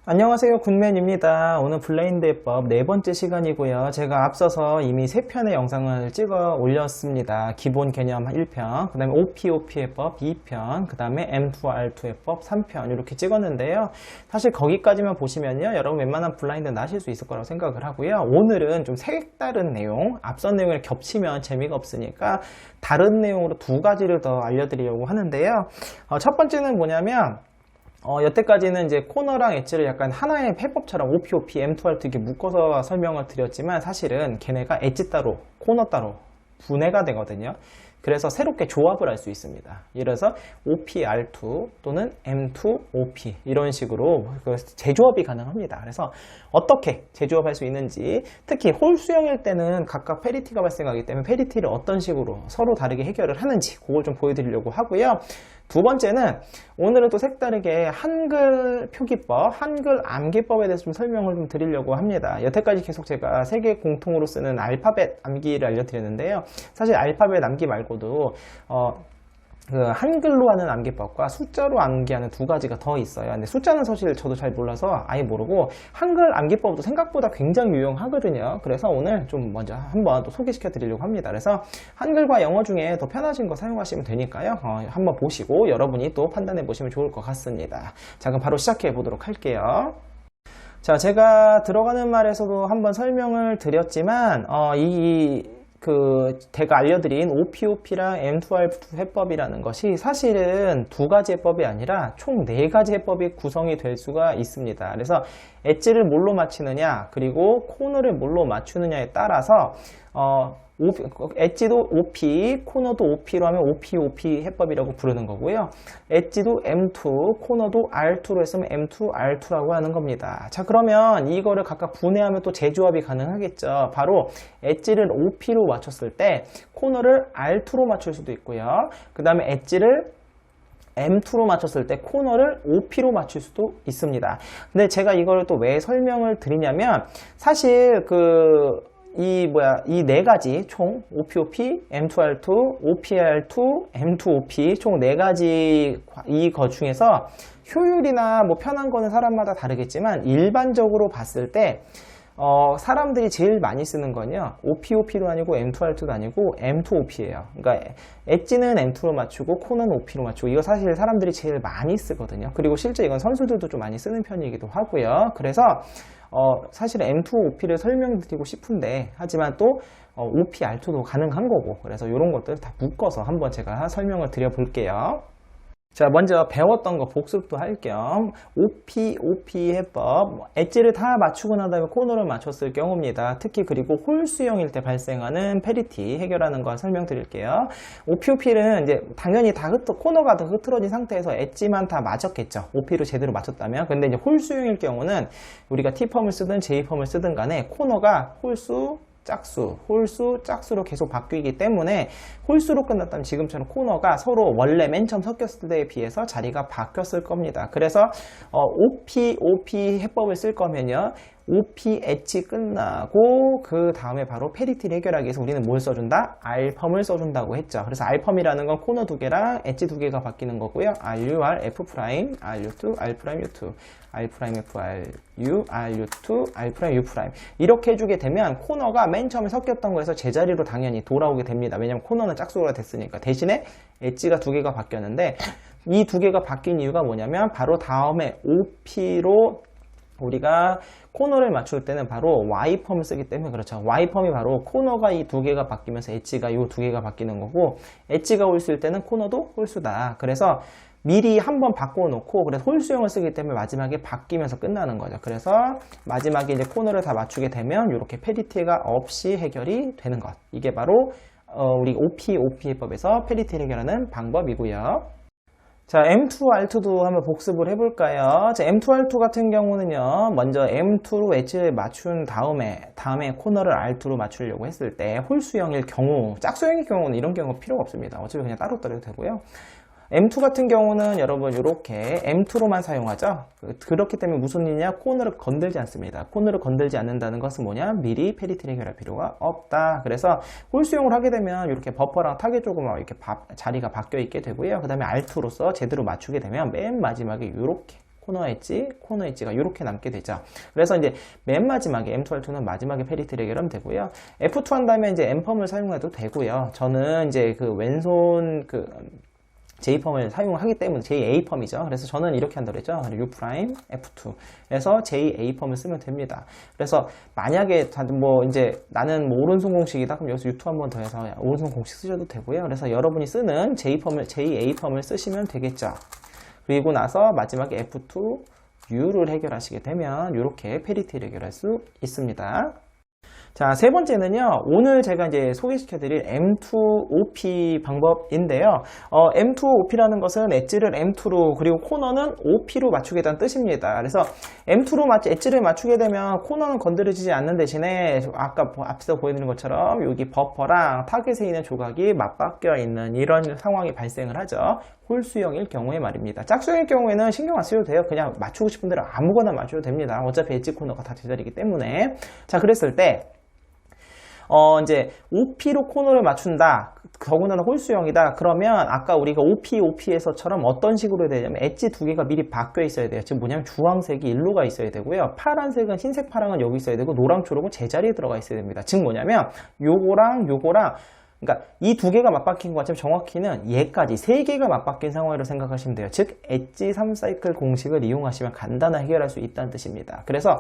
안녕하세요, 굿맨입니다. 오늘 블라인드 해법 네 번째 시간이고요. 제가 앞서서 이미 세 편의 영상을 찍어 올렸습니다. 기본 개념 1편, 그 다음에 OP 해법 2편, 그 다음에 M2R2 해법 3편 이렇게 찍었는데요. 사실 거기까지만 보시면요, 여러분 웬만한 블라인드 나실 수 있을 거라고 생각을 하고요. 오늘은 좀 색다른 내용, 앞선 내용을 겹치면 재미가 없으니까 다른 내용으로 두 가지를 더 알려드리려고 하는데요. 첫 번째는 뭐냐면 여태까지는 이제 코너랑 엣지를 약간 하나의 해법처럼 OP, M2R2 이렇게 묶어서 설명을 드렸지만 사실은 걔네가 엣지 따로, 코너 따로 분해가 되거든요. 그래서 새롭게 조합을 할 수 있습니다. 예를 들어서 OP-R2 또는 M2-OP 이런 식으로 재조합이 가능합니다. 그래서 어떻게 재조합할 수 있는지, 특히 홀수형일 때는 각각 페리티가 발생하기 때문에 페리티를 어떤 식으로 서로 다르게 해결을 하는지 그걸 좀 보여드리려고 하고요. 두 번째는 오늘은 또 색다르게 한글 표기법, 한글 암기법에 대해서 좀 설명을 좀 드리려고 합니다. 여태까지 계속 제가 세계 공통으로 쓰는 알파벳 암기를 알려드렸는데요. 사실 알파벳 암기 말고도 그 한글로 하는 암기법과 숫자로 암기하는 두 가지가 더 있어요. 근데 숫자는 사실 저도 잘 몰라서 아예 모르고 한글 암기법도 생각보다 굉장히 유용하거든요. 그래서 오늘 좀 먼저 한번 또 소개시켜 드리려고 합니다. 그래서 한글과 영어 중에 더 편하신 거 사용하시면 되니까요. 한번 보시고 여러분이 또 판단해 보시면 좋을 것 같습니다. 자, 그럼 바로 시작해 보도록 할게요. 자, 제가 들어가는 말에서도 한번 설명을 드렸지만 제가 알려드린 OP랑 M2R2 해법이라는 것이 사실은 두 가지 해법이 아니라 총 네 가지 해법이 구성이 될 수가 있습니다. 그래서 엣지를 뭘로 맞추느냐, 그리고 코너를 뭘로 맞추느냐에 따라서 엣지도 OP, 코너도 OP로 하면 OP 해법이라고 부르는 거고요. 엣지도 M2, 코너도 R2로 했으면 M2R2라고 하는 겁니다. 자, 그러면 이거를 각각 분해하면 또 재조합이 가능하겠죠. 바로 엣지를 OP로 맞췄을 때 코너를 R2로 맞출 수도 있고요. 그 다음에 엣지를 M2로 맞췄을 때 코너를 OP로 맞출 수도 있습니다. 근데 제가 이걸 또 왜 설명을 드리냐면 사실 이 네 가지 총 OP, M2R2, OPR2, M2OP 총 네 가지 이거 중에서 효율이나 뭐 편한 거는 사람마다 다르겠지만 일반적으로 봤을 때 사람들이 제일 많이 쓰는 건요, OP도 아니고 M2R2도 아니고 M2OP예요. 그러니까 엣지는 M2로 맞추고 코너는 OP로 맞추고, 이거 사실 사람들이 제일 많이 쓰거든요. 그리고 실제 이건 선수들도 좀 많이 쓰는 편이기도 하고요. 그래서 사실 M2OP를 설명드리고 싶은데, 하지만 또 OPR2도 가능한 거고, 그래서 이런 것들 다 묶어서 한번 제가 설명을 드려볼게요. 자, 먼저 배웠던 거 복습도 할 겸 OP 해법, 엣지를 다 맞추고 난 다음에 코너를 맞췄을 경우입니다. 특히 그리고 홀수형일 때 발생하는 페리티 해결하는 거 설명드릴게요. OP는 이제 당연히 코너가 다 흐트러진 상태에서 엣지만 다 맞았겠죠. OP로 제대로 맞췄다면. 근데 이제 홀수형일 경우는 우리가 T펌을 쓰든 J펌을 쓰든 간에 코너가 홀수, 짝수, 홀수, 짝수로 계속 바뀌기 때문에 홀수로 끝났다면 지금처럼 코너가 서로 원래 맨 처음 섞였을 때에 비해서 자리가 바뀌었을 겁니다. 그래서 OP 해법을 쓸 거면요, OP 엣지 끝나고 그 다음에 바로 페리티를 해결하기 위해서 우리는 뭘 써준다? R펌을 써준다고 했죠. 그래서 R펌이라는 건 코너 두 개랑 엣지 두 개가 바뀌는 거고요. RUR, F', RU2, R', U2, R', F, RU, RU2, R', U'. 이렇게 해주게 되면 코너가 맨 처음에 섞였던 거에서 제자리로 당연히 돌아오게 됩니다. 왜냐면 코너는 짝수가 됐으니까. 대신에 엣지가 두 개가 바뀌었는데, 이 두 개가 바뀐 이유가 뭐냐면 바로 다음에 OP로 우리가 코너를 맞출 때는 바로 Y펌을 쓰기 때문에 그렇죠. Y펌이 바로 코너가 이 두 개가 바뀌면서 엣지가 이 두 개가 바뀌는 거고, 엣지가 홀수일 때는 코너도 홀수다. 그래서 미리 한번 바꿔놓고, 그래서 홀수형을 쓰기 때문에 마지막에 바뀌면서 끝나는 거죠. 그래서 마지막에 이제 코너를 다 맞추게 되면 이렇게 페리티가 없이 해결이 되는 것. 이게 바로 우리 OP법에서 페리티를 해결하는 방법이고요. 자, M2R2도 한번 복습을 해볼까요? 자, M2R2 같은 경우는요, 먼저 M2로 엣지를 맞춘 다음에 코너를 R2로 맞추려고 했을 때 홀수형일 경우, 짝수형일 경우는 이런 경우 필요가 없습니다. 어차피 그냥 따로 해도 되고요. M2 같은 경우는 여러분 이렇게 M2로만 사용하죠. 그렇기 때문에 무슨 일이냐, 코너를 건들지 않습니다. 코너를 건들지 않는다는 것은 뭐냐, 미리 페리티를 해결할 필요가 없다. 그래서 홀수용을 하게 되면 이렇게 버퍼랑 타겟 쪽으로 자리가 바뀌어 있게 되고요. 그 다음에 R2로서 제대로 맞추게 되면 맨 마지막에 이렇게 코너 엣지가 이렇게 남게 되죠. 그래서 이제 맨 마지막에 M2R2는 마지막에 페리티를 해결하면 되고요. F2 한 다음에 이제 M펌을 사용해도 되고요. 저는 이제 그 왼손 J펌을 사용하기 때문에 JA펌이죠. 그래서 저는 이렇게 한다고 했죠. U 프라임 F2 에서 JA펌을 쓰면 됩니다. 그래서 만약에 다들 뭐 이제 나는 뭐 오른손 공식이다. 그럼 여기서 U2 한 번 더 해서 오른손 공식 쓰셔도 되고요. 그래서 여러분이 쓰는 JA펌을 쓰시면 되겠죠. 그리고 나서 마지막에 F2 U를 해결하시게 되면 이렇게 페리티를 해결할 수 있습니다. 자, 세 번째는요, 오늘 제가 이제 소개시켜드릴 M2OP 방법인데요. M2OP라는 것은 엣지를 M2로, 그리고 코너는 OP로 맞추겠다는 뜻입니다. 그래서 M2로 엣지를 맞추게 되면 코너는 건드려지지 않는 대신에, 아까 앞서 보여드린 것처럼 여기 버퍼랑 타겟에 있는 조각이 맞바뀌어 있는 이런 상황이 발생을 하죠. 홀수형일 경우에 말입니다. 짝수형일 경우에는 신경 안 쓰셔도 돼요. 그냥 맞추고 싶은 대로 아무거나 맞춰도 됩니다. 어차피 엣지 코너가 다 제자리이기 때문에. 자, 그랬을 때, 이제 OP로 코너를 맞춘다. 더군다나 홀수형이다. 그러면 아까 우리가 OP에서처럼 어떤 식으로 해야 되냐면 엣지 두 개가 미리 바뀌어 있어야 돼요. 지금 뭐냐면 주황색이 일로 가 있어야 되고요. 파란색은 흰색 파랑은 여기 있어야 되고 노랑 초록은 제자리에 들어가 있어야 됩니다. 즉 뭐냐면 요거랑 그러니까 이 두 개가 맞바뀐 것 같지만 정확히는 얘까지 세 개가 맞바뀐 상황으로 생각하시면 돼요. 즉 엣지 3사이클 공식을 이용하시면 간단하게 해결할 수 있다는 뜻입니다. 그래서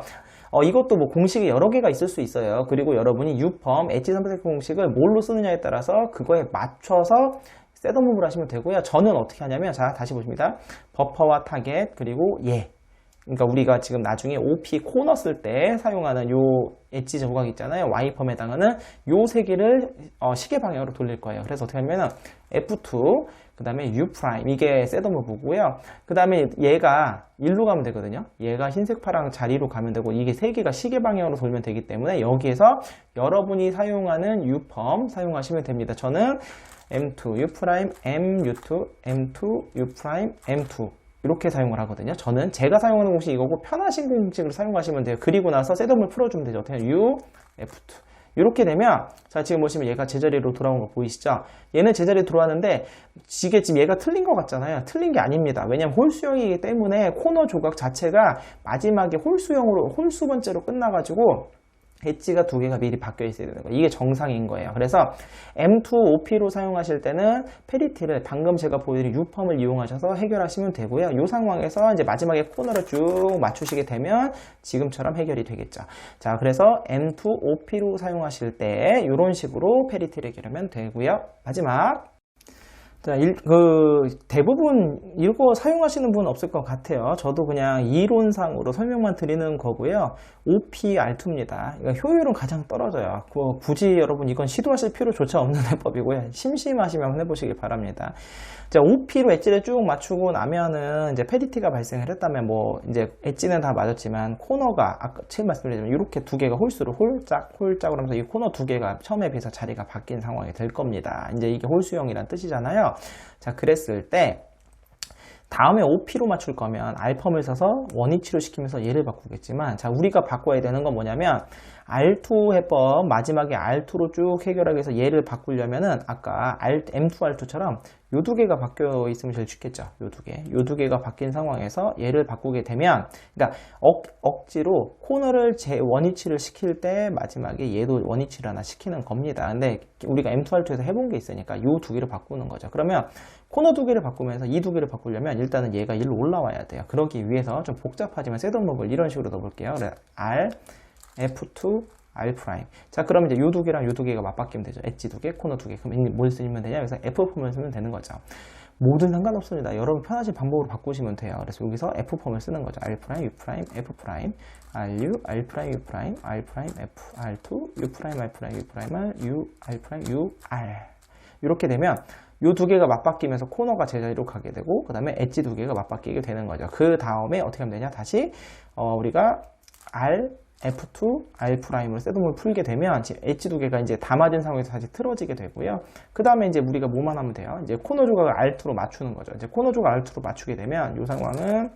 이것도 뭐 공식이 여러 개가 있을 수 있어요. 그리고 여러분이 U펌, 엣지 3사이클 공식을 뭘로 쓰느냐에 따라서 그거에 맞춰서 셋업무브를 하시면 되고요. 저는 어떻게 하냐면, 자, 다시 보십니다. 버퍼와 타겟, 그리고 그러니까 우리가 지금 나중에 OP 코너 쓸 때 사용하는 요 엣지 조각 있잖아요. Y펌에 해당하는 요 세 개를 시계 방향으로 돌릴 거예요. 그래서 어떻게 하냐면 F2, 그 다음에 U 프라임, 이게 셋업무브고요. 그 다음에 얘가 일로 가면 되거든요. 얘가 흰색 파랑 자리로 가면 되고, 이게 세 개가 시계 방향으로 돌면 되기 때문에 여기에서 여러분이 사용하는 U펌 사용하시면 됩니다. 저는 M2, U 프라임, MU2, M2, U 프라임, M2 이렇게 사용을 하거든요. 저는 제가 사용하는 공식이 이거고 편하신 공식을 사용하시면 돼요. 그리고 나서 셋업을 풀어주면 되죠. 어떻게 U, F2 이렇게 되면, 자, 지금 보시면 얘가 제자리로 돌아온 거 보이시죠? 얘는 제자리에 들어왔는데 이게 지금 얘가 틀린 것 같잖아요. 틀린 게 아닙니다. 왜냐면 홀수형이기 때문에 코너 조각 자체가 마지막에 홀수 번째로 끝나가지고 엣지가 두 개가 미리 바뀌어 있어야 되는 거예요. 이게 정상인 거예요. 그래서 M2OP로 사용하실 때는 페리티를 방금 제가 보여드린 U펌을 이용하셔서 해결하시면 되고요. 이 상황에서 이제 마지막에 코너를 쭉 맞추시게 되면 지금처럼 해결이 되겠죠. 자, 그래서 M2OP로 사용하실 때 이런 식으로 페리티를 해결하면 되고요. 마지막. 자, 대부분 이거 사용하시는 분은 없을 것 같아요. 저도 그냥 이론상으로 설명만 드리는 거고요. OPR2입니다. 그러니까 효율은 가장 떨어져요. 굳이 여러분 이건 시도하실 필요조차 없는 해법이고요. 심심하시면 한번 해보시길 바랍니다. 자, OP로 엣지를 쭉 맞추고 나면은 이제 페리티가 발생을 했다면 뭐 이제 엣지는 다 맞았지만 코너가 아까 처음 말씀드렸지만 이렇게 두 개가 홀수로 홀짝을 하면서 이 코너 두 개가 처음에 비해서 자리가 바뀐 상황이 될 겁니다. 이제 이게 홀수형이란 뜻이잖아요. 자, 그랬을 때 다음에 OP로 맞출 거면 R펌을 써서 원위치로 시키면서 얘를 바꾸겠지만, 자, 우리가 바꿔야 되는 건 뭐냐면 R2 해법 마지막에 R2로 쭉 해결하기 위해서 얘를 바꾸려면은 아까 M2R2처럼 요 두 개가 바뀌어 있으면 제일 쉽겠죠. 요 두 개가 바뀐 상황에서 얘를 바꾸게 되면, 그러니까 억지로 코너를 원위치를 시킬 때 마지막에 얘도 원위치를 하나 시키는 겁니다. 근데 우리가 M2R2에서 해본 게 있으니까 요 두 개를 바꾸는 거죠. 그러면 코너 두 개를 바꾸면서 이 두 개를 바꾸려면 일단은 얘가 일로 올라와야 돼요. 그러기 위해서 좀 복잡하지만 셋업목을 이런 식으로 넣어볼게요. R, F2, R 프라임. 자, 그럼 이제 요 두 개랑 요 두 개가 맞바뀌면 되죠. 엣지 두 개, 코너 두 개. 그럼 뭘 쓰면 되냐? 그래서 F펌을 쓰면 되는 거죠. 뭐든 상관없습니다. 여러분 편하신 방법으로 바꾸시면 돼요. 그래서 여기서 F펌을 쓰는 거죠. R 프라임, U 프라임, F 프라임, RU, R 프라임, U 프라임, R 프라임, F, R2, U 프라임, R 프라임, U 프라임, R, U, R 프라임, U, R. 이렇게 되면 요 두 개가 맞바뀌면서 코너가 제자리로 가게 되고, 그 다음에 엣지 두 개가 맞바뀌게 되는 거죠. 그 다음에 어떻게 하면 되냐? 다시 우리가 R, F2, R''으로 셋업을 풀게 되면 엣지 두 개가 이제 다 맞은 상황에서 다시 틀어지게 되고요. 그 다음에 이제 우리가 뭐만 하면 돼요? 이제 코너 조각을 R2로 맞추는 거죠. 이제 코너 조각 R2로 맞추게 되면 이 상황은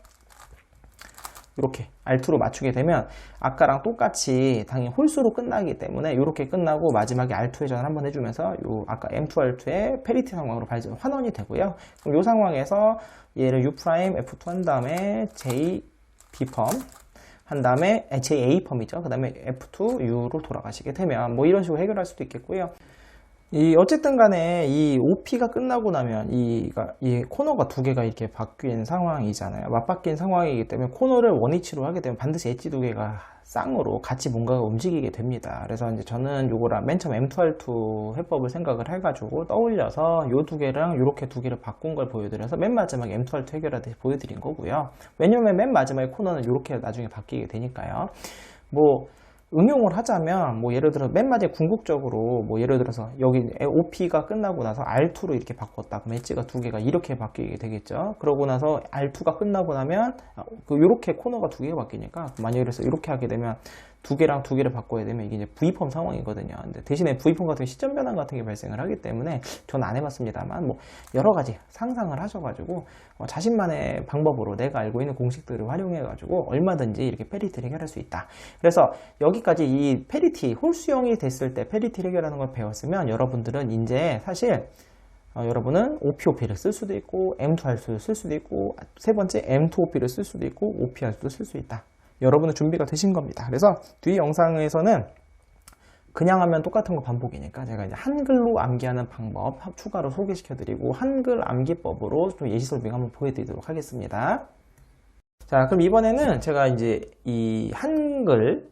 이렇게 R2로 맞추게 되면 아까랑 똑같이 당연히 홀수로 끝나기 때문에 이렇게 끝나고 마지막에 R2 회전을 한번 해주면서 요 아까 M2R2의 페리티 상황으로 환원이 되고요. 그럼 이 상황에서 얘를 U' F2 한 다음에 J B펌 한 다음에 JA펌이죠. 그 다음에 F2U로 돌아가시게 되면 뭐 이런 식으로 해결할 수도 있겠고요. 어쨌든 간에 이 OP가 끝나고 나면 이 코너가 두 개가 이렇게 바뀐 상황이잖아요. 맞바뀐 상황이기 때문에 코너를 원위치로 하게 되면 반드시 엣지 두 개가 쌍으로 같이 뭔가가 움직이게 됩니다. 그래서 이제 저는 요거랑 맨 처음 M2R2 해법을 생각을 해가지고 떠올려서 요 두 개랑 요렇게 두 개를 바꾼 걸 보여드려서 맨 마지막에 M2R2 해결하듯이 보여드린 거고요. 왜냐면 맨 마지막에 코너는 요렇게 나중에 바뀌게 되니까요. 뭐 응용을 하자면 뭐 예를 들어 맨 마지막에 궁극적으로 뭐 예를 들어서 여기 OP가 끝나고 나서 R2로 이렇게 바꿨다. 그럼 엣지가 두 개가 이렇게 바뀌게 되겠죠. 그러고 나서 R2가 끝나고 나면 이렇게 코너가 두 개가 바뀌니까 만약에 그래서 이렇게 하게 되면 두 개랑 두 개를 바꿔야 되면 이게 이제 V펌 상황이거든요. 근데 대신에 V펌 같은 시점 변환 같은 게 발생을 하기 때문에 전 안 해봤습니다만 뭐 여러 가지 상상을 하셔가지고 자신만의 방법으로 내가 알고 있는 공식들을 활용해가지고 얼마든지 이렇게 페리티를 해결할 수 있다. 그래서 여기까지 이 페리티 홀수형이 됐을 때 페리티를 해결하는 걸 배웠으면 여러분들은 이제 사실 여러분은 OP-OP를 쓸 수도 있고 M2R2를 쓸 수도 있고 세 번째 M2OP를 쓸 수도 있고 OP-R2도 쓸 수 있다. 여러분은 준비가 되신 겁니다. 그래서 뒤 영상에서는 그냥 하면 똑같은 거 반복이니까 제가 이제 한글로 암기하는 방법 추가로 소개시켜드리고 한글 암기법으로 좀 예시 설명 한번 보여드리도록 하겠습니다. 자, 그럼 이번에는 제가 이제 이 한글로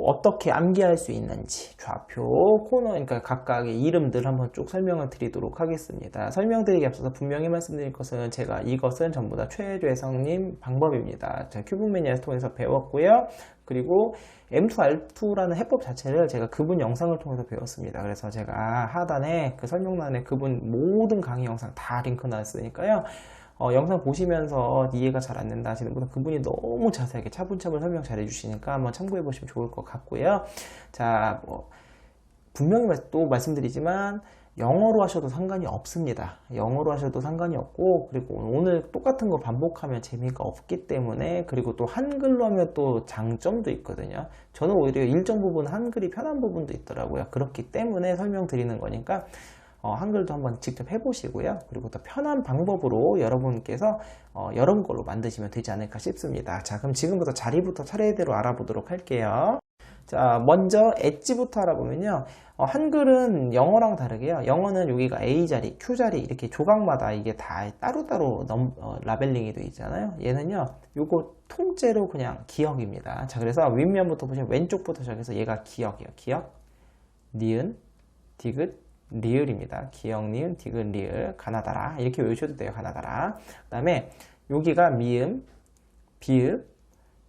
어떻게 암기할 수 있는지 좌표, 코너, 그러니까 각각의 이름들 한번 쭉 설명을 드리도록 하겠습니다. 설명드리기 앞서서 분명히 말씀드릴 것은 제가 이것은 전부 다 최재성님 방법입니다. 제가 큐브 매니아를 통해서 배웠고요. 그리고 M2R2라는 해법 자체를 제가 그분 영상을 통해서 배웠습니다. 그래서 제가 하단에 그 설명란에 그분 모든 강의 영상 다 링크 놨으니까요. 영상 보시면서 이해가 잘 안 된다 하시는 분은 그분이 너무 자세하게 차분차분 설명 잘 해주시니까 한번 참고해 보시면 좋을 것 같고요. 자, 분명히 또 말씀드리지만 영어로 하셔도 상관이 없습니다. 영어로 하셔도 상관이 없고, 그리고 오늘 똑같은 거 반복하면 재미가 없기 때문에, 그리고 또 한글로 하면 또 장점도 있거든요. 저는 오히려 일정 부분 한글이 편한 부분도 있더라고요. 그렇기 때문에 설명드리는 거니까 한글도 한번 직접 해보시고요. 그리고 또 편한 방법으로 여러분께서 여러 걸로 만드시면 되지 않을까 싶습니다. 자, 그럼 지금부터 자리부터 차례대로 알아보도록 할게요. 자, 먼저 엣지부터 알아보면요. 한글은 영어랑 다르게요. 영어는 여기가 A자리, Q자리 이렇게 조각마다 이게 다 따로따로 라벨링이 되어 있잖아요. 얘는요, 요거 통째로 그냥 기억입니다. 자, 그래서 윗면부터 보시면 왼쪽부터 시작해서 얘가 기억이에요. 기억, 니은, 디귿, 리을입니다. 기억, 니은, 디귿, 리을, 가나다라 이렇게 외우셔도 돼요. 가나다라. 그 다음에 여기가 미음, 비읍,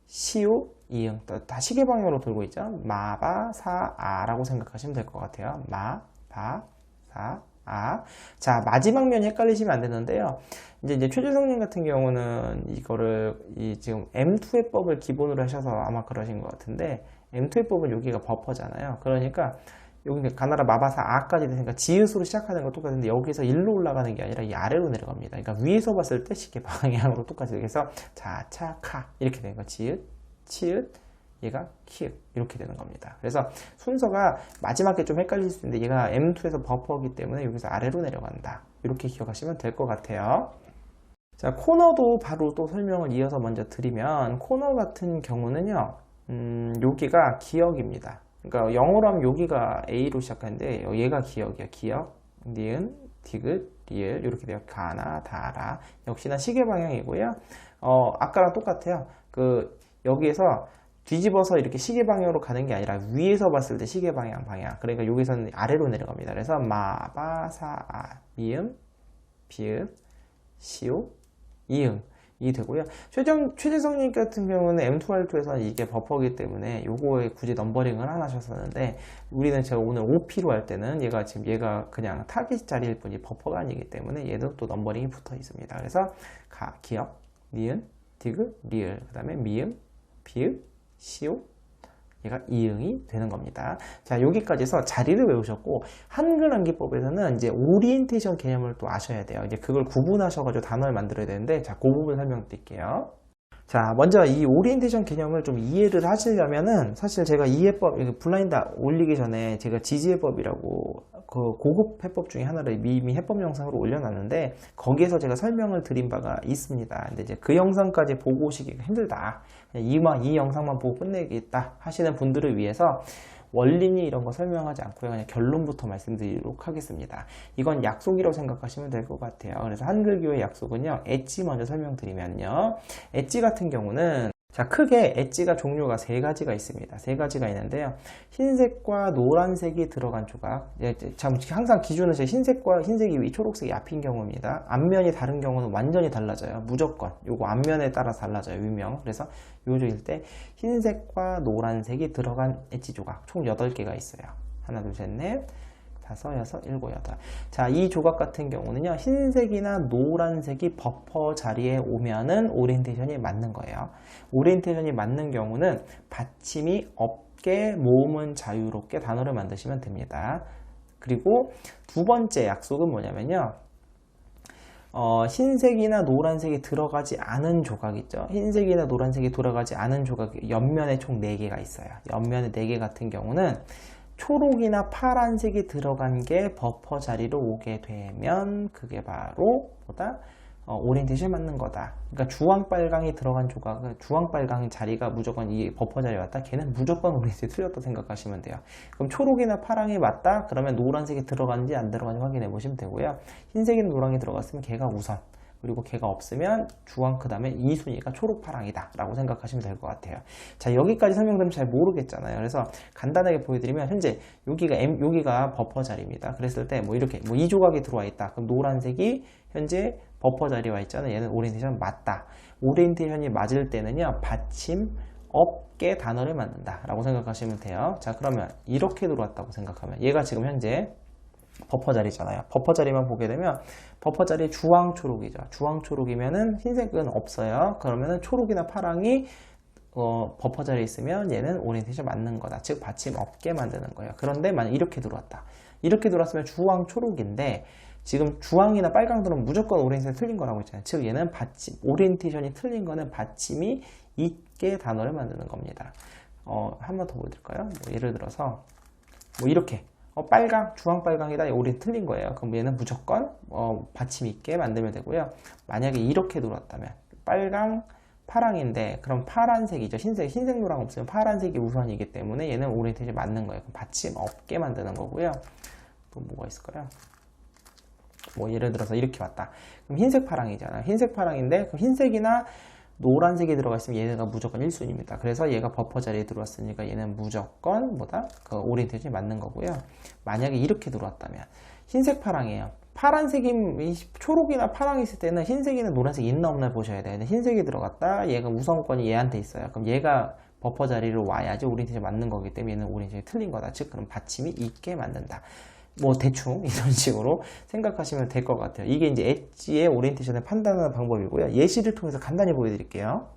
시우, 이응. 다 시계 방향으로 돌고 있죠. 마, 바, 사, 아라고 생각하시면 될 것 같아요. 마, 바, 사, 아. 자, 마지막 면이 헷갈리시면 안 되는데요. 이제 최재성님 같은 경우는 이거를 지금 M2 해법을 기본으로 하셔서 아마 그러신 것 같은데, M2 해법은 여기가 버퍼잖아요. 그러니까 여기 가나라 마바사 아까지 되니까 지읒으로 시작하는 거 똑같은데 여기서 일로 올라가는 게 아니라 이 아래로 내려갑니다. 그러니까 위에서 봤을 때 시계 방향으로 똑같이 그래서 자, 차, 카 이렇게 되는 거 지읒, 치읒, 얘가 키읔 이렇게 되는 겁니다. 그래서 순서가 마지막에 좀 헷갈릴 수 있는데 얘가 M2에서 버퍼이기 때문에 여기서 아래로 내려간다. 이렇게 기억하시면 될 것 같아요. 자, 코너도 바로 또 설명을 이어서 먼저 드리면 코너 같은 경우는요, 여기가 기억입니다. 그러니까 영어로 하면 여기가 A로 시작하는데 얘가 기억이야. 기억, 니은, 디귿, 리을 이렇게 돼요. 가나, 다라. 역시나 시계 방향이고요. 아까랑 똑같아요. 여기에서 뒤집어서 이렇게 시계 방향으로 가는 게 아니라 위에서 봤을 때 시계 방향. 그러니까 여기서는 아래로 내려갑니다. 그래서 마, 바, 사, 아, 미음, 비읍, 시오, 이응. 이 되고요. 최재성님 같은 경우는 M2R2에서는 이게 버퍼이기 때문에 요거에 굳이 넘버링을 안 하셨었는데 우리는 제가 오늘 OP로 할 때는 얘가 그냥 타깃 자리일 뿐이 버퍼가 아니기 때문에 얘도 또 넘버링이 붙어 있습니다. 그래서 기억, 니은, 디귿, 리을, 그 다음에 미음, 비읍, 시오, 얘가 이응이 되는 겁니다. 자, 여기까지 해서 자리를 외우셨고 한글 암기법에서는 이제 오리엔테이션 개념을 또 아셔야 돼요. 이제 그걸 구분하셔가지고 단어를 만들어야 되는데 자, 그 부분 설명드릴게요. 자, 먼저 이 오리엔테이션 개념을 좀 이해를 하시려면은 사실 제가 이 해법 블라인드 올리기 전에 제가 지지해법이라고 그 고급 해법 중에 하나를 이미 해법 영상으로 올려놨는데 거기에서 제가 설명을 드린 바가 있습니다. 근데 이제 그 영상까지 보고 오시기가 힘들다. 이 영상만 보고 끝내겠다 하시는 분들을 위해서 원리니 이런 거 설명하지 않고요. 그냥 결론부터 말씀드리도록 하겠습니다. 이건 약속이라고 생각하시면 될 것 같아요. 그래서 한글교의 약속은요. 엣지 먼저 설명드리면요. 엣지 같은 경우는 자, 크게 엣지가 종류가 세 가지가 있습니다. 세 가지가 있는데요. 흰색과 노란색이 들어간 조각. 참, 항상 기준은 흰색과 흰색이 위, 초록색이 앞인 경우입니다. 앞면이 다른 경우는 완전히 달라져요. 무조건. 요거 앞면에 따라 달라져요. 유명. 그래서 요조일 때 흰색과 노란색이 들어간 엣지 조각. 총 8개가 있어요. 하나, 둘, 셋, 넷. 5, 6, 7, 8. 자, 이 조각 같은 경우는요, 흰색이나 노란색이 버퍼 자리에 오면은 오리엔테이션이 맞는 거예요. 오리엔테이션이 맞는 경우는 받침이 없게 모음은 자유롭게 단어를 만드시면 됩니다. 그리고 두 번째 약속은 뭐냐면요, 흰색이나 노란색이 들어가지 않은 조각 있죠. 흰색이나 노란색이 들어가지 않은 조각, 옆면에 총 4개가 있어요. 옆면에 4개 같은 경우는 초록이나 파란색이 들어간 게 버퍼 자리로 오게 되면 그게 바로 오리엔테이션 맞는 거다. 그러니까 주황빨강이 들어간 조각은 주황빨강 자리가 무조건 이 버퍼 자리에 왔다. 걔는 무조건 오리엔테이션 틀렸다 생각하시면 돼요. 그럼 초록이나 파랑이 맞다? 그러면 노란색이 들어갔는지 안 들어갔는지 확인해 보시면 되고요. 흰색이나 노랑이 들어갔으면 걔가 우선. 그리고 걔가 없으면 주황 그 다음에 2순위가 초록파랑이다 라고 생각하시면 될 것 같아요. 자, 여기까지 설명드리면 잘 모르겠잖아요. 그래서 간단하게 보여드리면 현재 여기가 버퍼 자리입니다. 그랬을 때 뭐 이렇게 이 조각이 들어와 있다. 그럼 노란색이 현재 버퍼 자리에 와 있잖아요. 얘는 오리엔테이션 맞다. 오리엔테이션이 맞을 때는요, 받침 없게 단어를 만든다 라고 생각하시면 돼요. 자, 그러면 이렇게 들어왔다고 생각하면 얘가 지금 현재 버퍼 자리잖아요. 버퍼 자리만 보게 되면 버퍼 자리 주황 초록이죠. 주황 초록이면은 흰색은 없어요. 그러면은 초록이나 파랑이 버퍼 자리에 있으면 얘는 오리엔테이션 맞는 거다. 즉 받침 없게 만드는 거예요. 그런데 만약 이렇게 들어왔다. 이렇게 들어왔으면 주황 초록인데 지금 주황이나 빨강들은 무조건 오리엔테이션이 틀린 거라고 했잖아요. 즉 얘는 받침, 오리엔테이션이 틀린 거는 받침이 있게 단어를 만드는 겁니다. 한 번 더 보여드릴까요? 뭐 예를 들어서 뭐 이렇게 빨강, 주황빨강이다. 우리 틀린 거예요. 그럼 얘는 무조건 받침 있게 만들면 되고요. 만약에 이렇게 들어왔다면 빨강, 파랑인데 그럼 파란색이죠. 흰색, 노랑 없으면 파란색이 우선이기 때문에 얘는 오리엔테이션 맞는 거예요. 그럼 받침 없게 만드는 거고요. 또 뭐가 있을까요? 뭐 예를 들어서 이렇게 왔다. 그럼 흰색, 파랑이잖아요. 흰색, 파랑인데 그럼 흰색이나 노란색이 들어가 있으면 얘가 무조건 1순위입니다. 그래서 얘가 버퍼 자리에 들어왔으니까 얘는 무조건 그 오리엔테이션이 맞는 거고요. 만약에 이렇게 들어왔다면 흰색 파랑이에요. 파란색이 초록이나 파랑이 있을 때는 흰색이나 노란색이 있나 없나 보셔야 돼요. 흰색이 들어갔다. 얘가 우선권이 얘한테 있어요. 그럼 얘가 버퍼 자리로 와야지 오리엔테이션 맞는 거기 때문에 얘는 오리엔테이션이 틀린 거다. 즉 그럼 받침이 있게 만든다. 뭐 대충 이런 식으로 생각하시면 될 것 같아요. 이게 이제 엣지의 오리엔테이션을 판단하는 방법이고요. 예시를 통해서 간단히 보여드릴게요.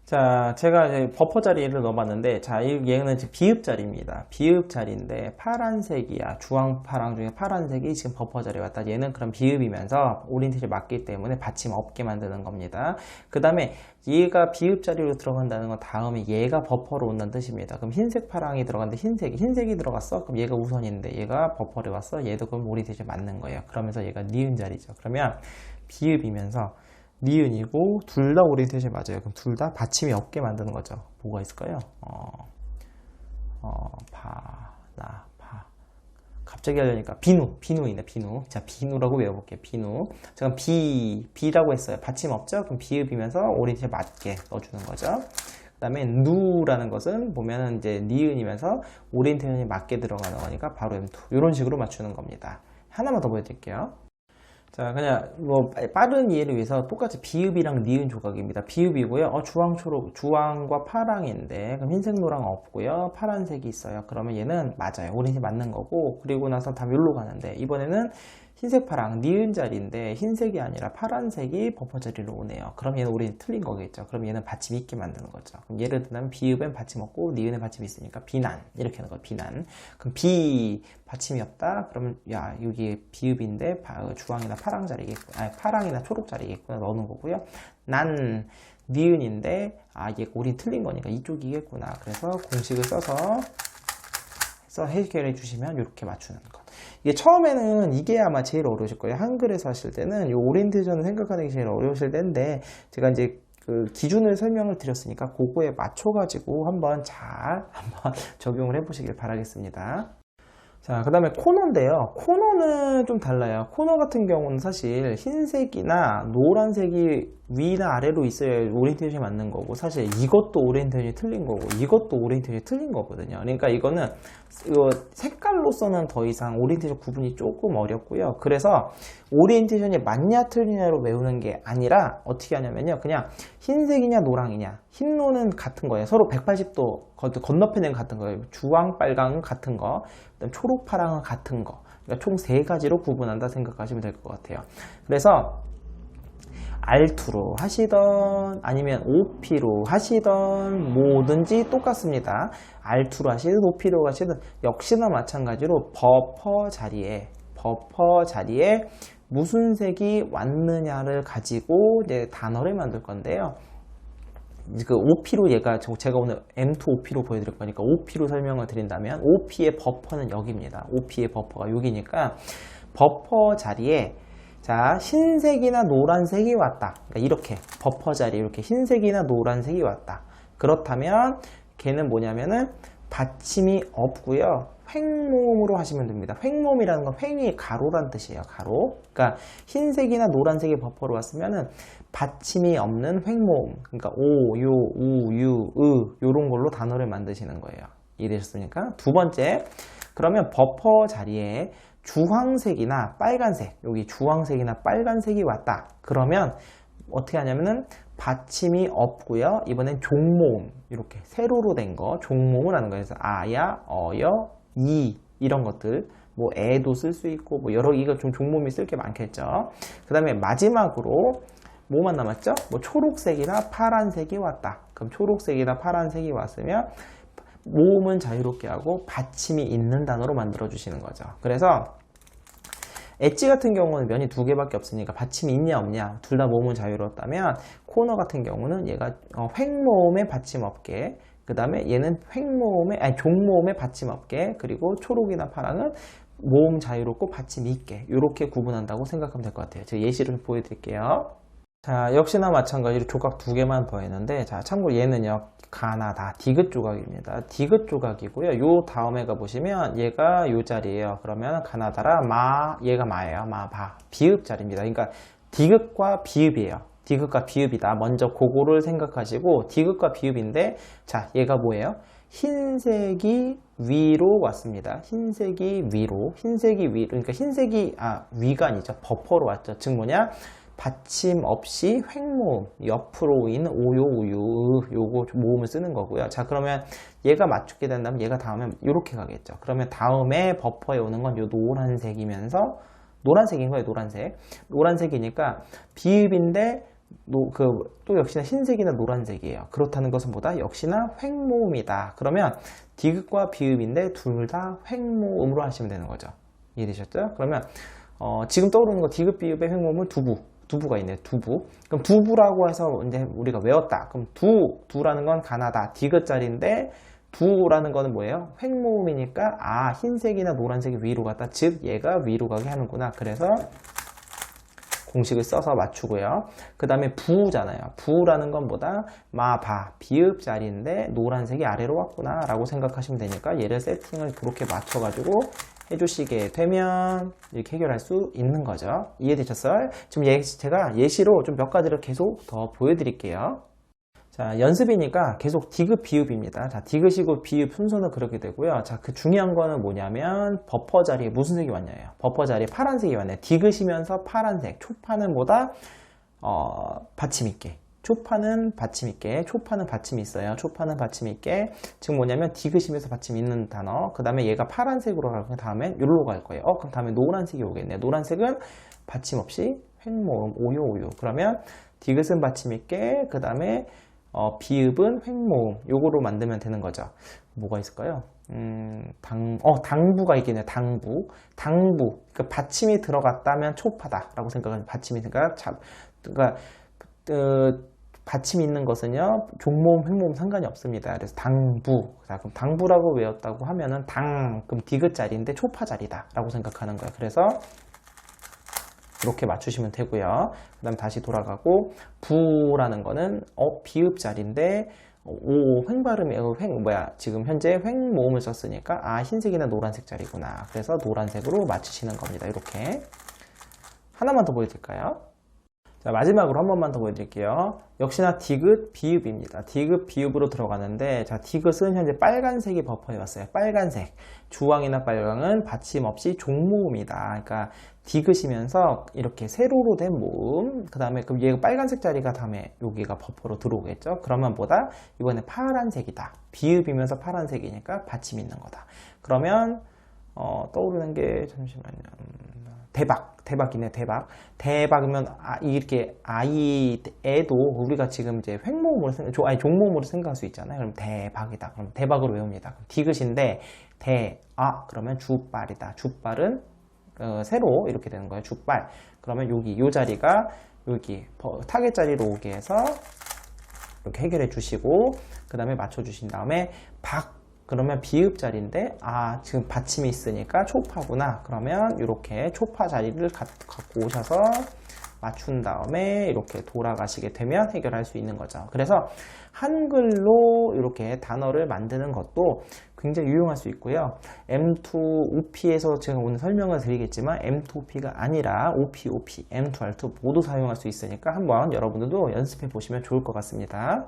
자, 제가 이제 버퍼 자리를 넣어봤는데, 자, 얘는 지금 비읍 자리입니다. 비읍 자리인데, 파란색이야. 주황, 파랑 중에 파란색이 지금 버퍼 자리에 왔다. 얘는 그럼 비읍이면서 오리엔테이션 맞기 때문에 받침 없게 만드는 겁니다. 그 다음에 얘가 비읍 자리로 들어간다는 건 다음에 얘가 버퍼로 온다는 뜻입니다. 그럼 흰색, 파랑이 들어갔는데 흰색이 들어갔어? 그럼 얘가 우선인데 얘가 버퍼로 왔어? 얘도 그럼 오리엔테이션 맞는 거예요. 그러면서 얘가 니은 자리죠. 그러면 비읍이면서 니은이고 둘 다 오리엔테이션이 맞아요. 그럼 둘 다 받침이 없게 만드는 거죠. 뭐가 있을까요? 갑자기 하려니까 비누이네. 비누. 자, 비누라고 외워볼게요. 비누. 잠깐 비라고 했어요. 받침 없죠? 그럼 비읍이면서 오리엔테이션 맞게 넣어주는 거죠. 그 다음에 누라는 것은 보면은 이제 니은이면서 오리엔테이션이 맞게 들어가는 거니까 바로 M2. 이런 식으로 맞추는 겁니다. 하나만 더 보여드릴게요. 자, 그냥 뭐 빠른 이해를 위해서 똑같이 비읍이랑 니은 조각입니다. 비읍이고요. 주황, 초록, 주황과 파랑인데 그럼 흰색, 노랑 없고요. 파란색이 있어요. 그러면 얘는 맞아요. 오렌지 맞는 거고 그리고 나서 다 멸로 가는데 이번에는 흰색, 파랑, 니은 자리인데 흰색이 아니라 파란색이 버퍼 자리로 오네요. 그럼 얘는 오렌지 틀린 거겠죠. 그럼 얘는 받침 있게 만드는 거죠. 그럼 예를 들면 비읍엔 받침 없고 니은엔 받침이 있으니까 비난 이렇게 하는 거예요. 비난. 그럼 비 받침이 없다. 그러면 야 여기 비읍인데 주황이나 파랑 자리겠구나. 아니 파랑이나 초록 자리겠구나 넣는 거고요. 난 니은인데 얘 오렌지 틀린 거니까 이쪽이겠구나. 그래서 공식을 써서 해결해 주시면 이렇게 맞추는 것. 이게 처음에는 이게 아마 제일 어려우실 거예요. 한글에서 하실 때는 이 오리엔테이션을 생각하는 게 제일 어려우실 텐데, 제가 이제 그 기준을 설명을 드렸으니까 그거에 맞춰가지고 한번 적용을 해보시길 바라겠습니다. 자, 그 다음에 코너인데요. 코너는 좀 달라요. 코너 같은 경우는 사실 흰색이나 노란색이 위나 아래로 있어야 오리엔테이션이 맞는 거고, 사실 이것도 오리엔테이션이 틀린 거고, 이것도 오리엔테이션이 틀린 거거든요. 그러니까 이거는 이거 색깔로서는 더 이상 오리엔테이션 구분이 조금 어렵고요. 그래서 오리엔테이션이 맞냐 틀리냐로 외우는 게 아니라 어떻게 하냐면요. 그냥 흰색이냐 노랑이냐, 흰노는 같은 거예요. 서로 180도 건너편은 같은 거예요. 주황, 빨강은 같은 거, 그다음 초록, 파랑은 같은 거. 그러니까 총 3가지로 구분한다 생각하시면 될 것 같아요. 그래서 R2로 하시던 아니면 OP로 하시던 뭐든지 똑같습니다. R2로 하시든 OP로 하시든 역시나 마찬가지로 버퍼 자리에 무슨 색이 왔느냐를 가지고 이제 단어를 만들 건데요. 그 OP로 제가 오늘 M2 OP로 보여드릴 거니까 OP로 설명을 드린다면 OP의 버퍼는 여기입니다. OP의 버퍼가 여기니까 버퍼 자리에 자, 흰색이나 노란색이 왔다. 그러니까 이렇게 버퍼 자리에 이렇게 흰색이나 노란색이 왔다. 그렇다면 걔는 뭐냐면은 받침이 없고요. 횡모음으로 하시면 됩니다. 횡모음이라는 건 횡이 가로란 뜻이에요. 가로. 그러니까 흰색이나 노란색이 버퍼로 왔으면은 받침이 없는 횡모음. 그러니까 오, 요, 우, 유, 으 요런 걸로 단어를 만드시는 거예요. 이해되셨습니까? 두 번째. 그러면 버퍼 자리에 주황색이나 빨간색, 여기 주황색이나 빨간색이 왔다. 그러면 어떻게 하냐면은 받침이 없고요. 이번엔 종모음, 이렇게 세로로 된 거, 종모음을 하는 거예요. 그래서 아야, 어여, 이 이런 것들, 뭐 애도 쓸 수 있고, 뭐 여러 이거 좀 종모음이 쓸 게 많겠죠. 그 다음에 마지막으로 뭐만 남았죠? 뭐 초록색이나 파란색이 왔다. 그럼 초록색이나 파란색이 왔으면 모음은 자유롭게 하고 받침이 있는 단어로 만들어 주시는 거죠. 그래서 엣지 같은 경우는 면이 2개밖에 없으니까 받침이 있냐 없냐 둘 다 모음은 자유롭다면, 코너 같은 경우는 얘가 횡모음에 받침 없게, 그 다음에 얘는 종모음에 받침 없게, 그리고 초록이나 파랑은 모음 자유롭고 받침 있게, 이렇게 구분한다고 생각하면 될 것 같아요. 제가 예시를 보여드릴게요. 자, 역시나 마찬가지로 조각 2개만 보였는데, 자, 참고로 얘는요, 가나다, 디귿 조각입니다. 디귿 조각이고요. 요 다음에 가보시면 얘가 요 자리예요. 그러면 가나다라, 얘가 마예요. 바. 비읍 자리입니다. 그러니까 디귿과 비읍이에요. 디귿과 비읍이다. 먼저 그거를 생각하시고, 디귿과 비읍인데, 자, 얘가 뭐예요? 흰색이 위로 왔습니다. 흰색이 위로, 그러니까 흰색이, 위가 아니죠. 버퍼로 왔죠. 즉 뭐냐? 받침 없이 횡모음, 옆으로 있는 오요, 우유, 요거 모음을 쓰는 거고요. 자, 그러면 얘가 맞추게 된다면 얘가 다음에 이렇게 가겠죠. 그러면 다음에 버퍼에 오는 건 요 노란색이면서, 노란색인 거예요, 노란색. 노란색이니까 비읍인데, 또 역시나 흰색이나 노란색이에요. 그렇다는 것은 뭐다? 역시나 횡모음이다. 그러면 디귿과 비읍인데 둘 다 횡모음으로 하시면 되는 거죠. 이해되셨죠? 그러면 지금 떠오르는 거 디귿 비읍의 횡모음은 두부가 있네요. 두부. 그럼 두부라고 해서 이제 우리가 외웠다. 그럼 두라는 건 가나다. 디귿자리인데 두라는 거는 뭐예요? 횡모음이니까 흰색이나 노란색이 위로 갔다. 즉 얘가 위로 가게 하는구나. 그래서 공식을 써서 맞추고요. 그 다음에 부잖아요. 부라는 건 뭐다? 바. 비읍 자리인데 노란색이 아래로 왔구나 라고 생각하시면 되니까 얘를 세팅을 그렇게 맞춰가지고 해주시게 되면 이렇게 해결할 수 있는 거죠. 이해되셨어요? 지금 제가 예시로 좀 몇 가지를 계속 더 보여드릴게요. 자, 연습이니까 계속 디귿 비읍입니다. 자, 디귿이고 비읍 순서는 그렇게 되고요. 자, 그 중요한 거는 뭐냐면 버퍼 자리에 무슨 색이 왔냐예요. 버퍼 자리에 파란색이 왔네요. 디귿이면서 파란색. 초파는 뭐다? 받침 있게. 초파는 받침 있게. 초파는 받침이 있어요. 초파는 받침 있게. 즉 뭐냐면 디귿이면서 받침 있는 단어. 그 다음에 얘가 파란색으로 가고 다음엔 여기로 갈 거예요. 그럼 다음에 노란색이 오겠네요. 노란색은 받침 없이 횡모음, 오요. 그러면 디귿은 받침 있게. 그 다음에 비읍은 횡모음, 요거로 만들면 되는 거죠. 뭐가 있을까요? 당부가 있겠네요. 당부. 그러니까 받침이 들어갔다면 초파다라고 생각하면 받침이 그러니까 받침 있는 것은요, 종모음, 횡모음 상관이 없습니다. 그래서 당부. 자, 그럼 당부라고 외웠다고 하면은 그럼 디귿 자리인데 초파 자리다. 라고 생각하는 거예요. 그래서 이렇게 맞추시면 되고요. 그 다음 다시 돌아가고, 부라는 거는, 비읍 자리인데, 횡 발음이, 지금 현재 횡 모음을 썼으니까, 흰색이나 노란색 자리구나. 그래서 노란색으로 맞추시는 겁니다. 이렇게. 하나만 더 보여드릴까요? 자, 마지막으로 한 번만 더 보여드릴게요. 역시나 디귿, 비읍입니다. 디귿, 비읍으로 들어가는데, 자, 디귿은 현재 빨간색이 버퍼에 왔어요. 빨간색. 주황이나 빨강은 받침 없이 종모음이다. 그러니까 디귿이면서 이렇게 세로로 된 모음, 그 다음에 그럼 얘가 빨간색 자리가 다음에 여기가 버퍼로 들어오겠죠. 그러면 뭐다? 이번에 파란색이다. 비읍이면서 파란색이니까 받침 있는 거다. 그러면 떠오르는 게 잠시만요. 대박이네, 대박. 대박이면 이렇게 애도 우리가 지금 이제 횡모음으로 종모음으로 생각할 수 있잖아요. 그럼 대박이다. 그럼 대박으로 외웁니다. 그럼 디귿인데 그러면 주빨이다. 주빨은 세로 이렇게 되는 거예요. 주빨. 그러면 요 자리가 여기 타겟 자리로 오게 해서 이렇게 해결해 주시고 그 다음에 맞춰 주신 다음에 그러면 비읍 자리인데 지금 받침이 있으니까 초파구나. 그러면 이렇게 초파 자리를 갖고 오셔서 맞춘 다음에 이렇게 돌아가시게 되면 해결할 수 있는 거죠. 그래서 한글로 이렇게 단어를 만드는 것도 굉장히 유용할 수 있고요. M2 OP에서 제가 오늘 설명을 드리겠지만 M2 OP가 아니라 OP, M2, R2 모두 사용할 수 있으니까 한번 여러분들도 연습해 보시면 좋을 것 같습니다.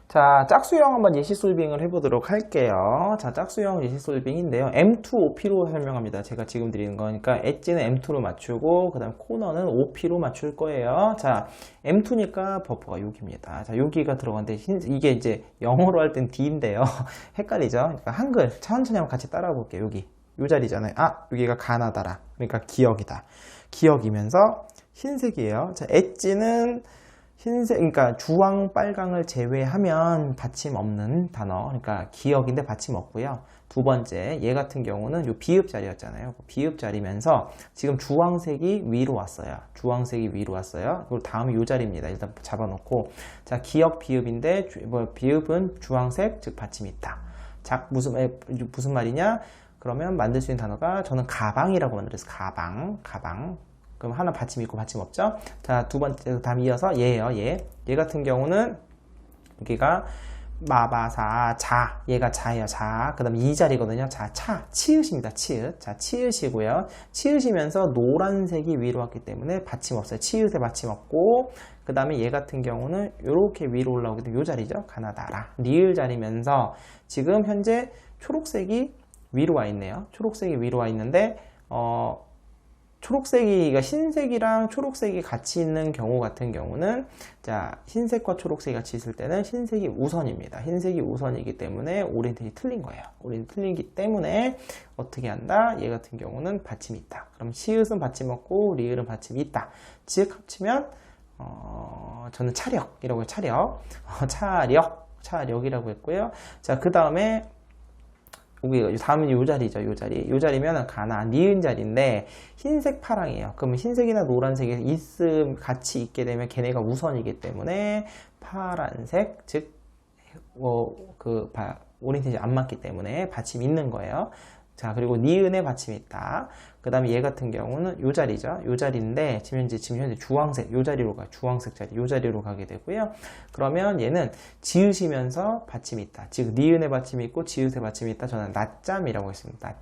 자, 짝수형 한번 예시 솔빙을 해보도록 할게요. 자, 짝수형 예시 솔빙인데요. M2, OP로 설명합니다. 제가 지금 드리는 거니까 엣지는 M2로 맞추고 그 다음 코너는 OP로 맞출 거예요. 자, M2니까 버퍼가 여기입니다. 자, 여기가 들어갔는데 이게 이제 영어로 할 땐 D인데요. 헷갈리죠? 그러니까 한글 천천히 한번 같이 따라가 볼게요. 여기 요 자리잖아요. 여기가 가나다라. 그러니까 기억이다. 기억이면서 흰색이에요. 자, 엣지는 흰색, 그러니까 주황, 빨강을 제외하면 받침 없는 단어. 그러니까 기억인데 받침 없고요. 두 번째, 얘 같은 경우는 요 비읍 자리였잖아요. 비읍 자리면서 지금 주황색이 위로 왔어요. 주황색이 위로 왔어요. 그리고 다음이 요 자리입니다. 일단 잡아놓고. 자, 기억 비읍인데, 비읍은 주황색, 즉 받침이 있다. 무슨 말이냐? 그러면 만들 수 있는 단어가 저는 가방이라고 만들었어요. 가방. 그럼 하나 받침 있고 받침 없죠? 자, 두 번째, 다음 이어서 얘예요, 얘 같은 경우는, 여기가 마바사, 얘가 자예요, 자. 그 다음 이 자리거든요. 자, 치읓입니다, 치읓. 자, 치읓이고요. 치읓이면서 노란색이 위로 왔기 때문에 받침 없어요. 치읓에 받침 없고, 그 다음에 얘 같은 경우는 이렇게 위로 올라오게 되면 요 자리죠. 가나다라. 리을 자리면서 지금 현재 초록색이 위로 와 있네요. 초록색이 위로 와 있는데, 초록색이가 흰색이랑 초록색이 같이 있는 경우 같은 경우는 자, 흰색과 초록색이 같이 있을 때는 흰색이 우선입니다. 흰색이 우선이기 때문에 오리엔테이션이 틀린 거예요. 오리엔테이션이 틀리기 때문에 어떻게 한다? 얘 같은 경우는 받침이 있다. 그럼 시읒은 받침 없고 리을은 받침이 있다. 즉 합치면 저는 차력이라고 해요. 차력이라고 했고요. 자, 그 다음에 여기 다음은 요 자리죠. 요 자리면 가나 니은 자리인데 흰색 파랑이에요. 그럼 흰색이나 노란색이 같이 있게 되면 걔네가 우선이기 때문에 파란색, 즉 오리엔테이션 안 맞기 때문에 받침이 있는 거예요. 자, 그리고 니은에 받침이 있다. 그 다음에 얘 같은 경우는 요 자리죠. 요 자리인데, 지금 현재 주황색, 요 자리로 주황색 자리, 요 자리로 가게 되고요. 그러면 얘는 지으시면서 받침이 있다. 즉, 니은에 받침이 있고, 지읒에 받침이 있다. 저는 낮잠이라고 했습니다.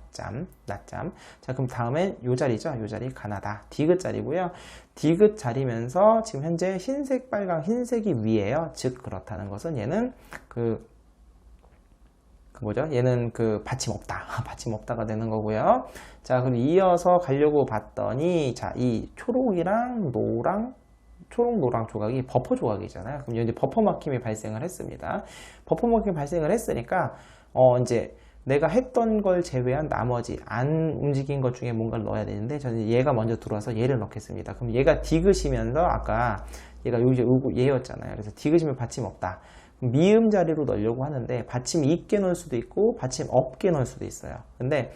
낮잠. 자, 그럼 다음엔 요 자리죠. 요 자리, 가나다. 디귿 자리고요. 디귿 자리면서, 지금 현재 흰색, 빨강, 흰색이 위에요. 즉, 그렇다는 것은 얘는 얘는 받침 없다. 받침 없다가 되는 거고요. 자, 그럼 이어서 가려고 봤더니, 자, 이 초록이랑 초록, 노랑 조각이 버퍼 조각이잖아요. 그럼 이제 버퍼 막힘이 발생을 했습니다. 버퍼 막힘이 발생을 했으니까, 이제 내가 했던 걸 제외한 나머지 안 움직인 것 중에 뭔가를 넣어야 되는데, 저는 얘가 먼저 들어와서 얘를 넣겠습니다. 그럼 얘가 디귿이면서 아까 얘가 얘였잖아요. 그래서 디귿이면 받침 없다. 미음 자리로 넣으려고 하는데 받침이 있게 넣을 수도 있고 받침 없게 넣을 수도 있어요. 근데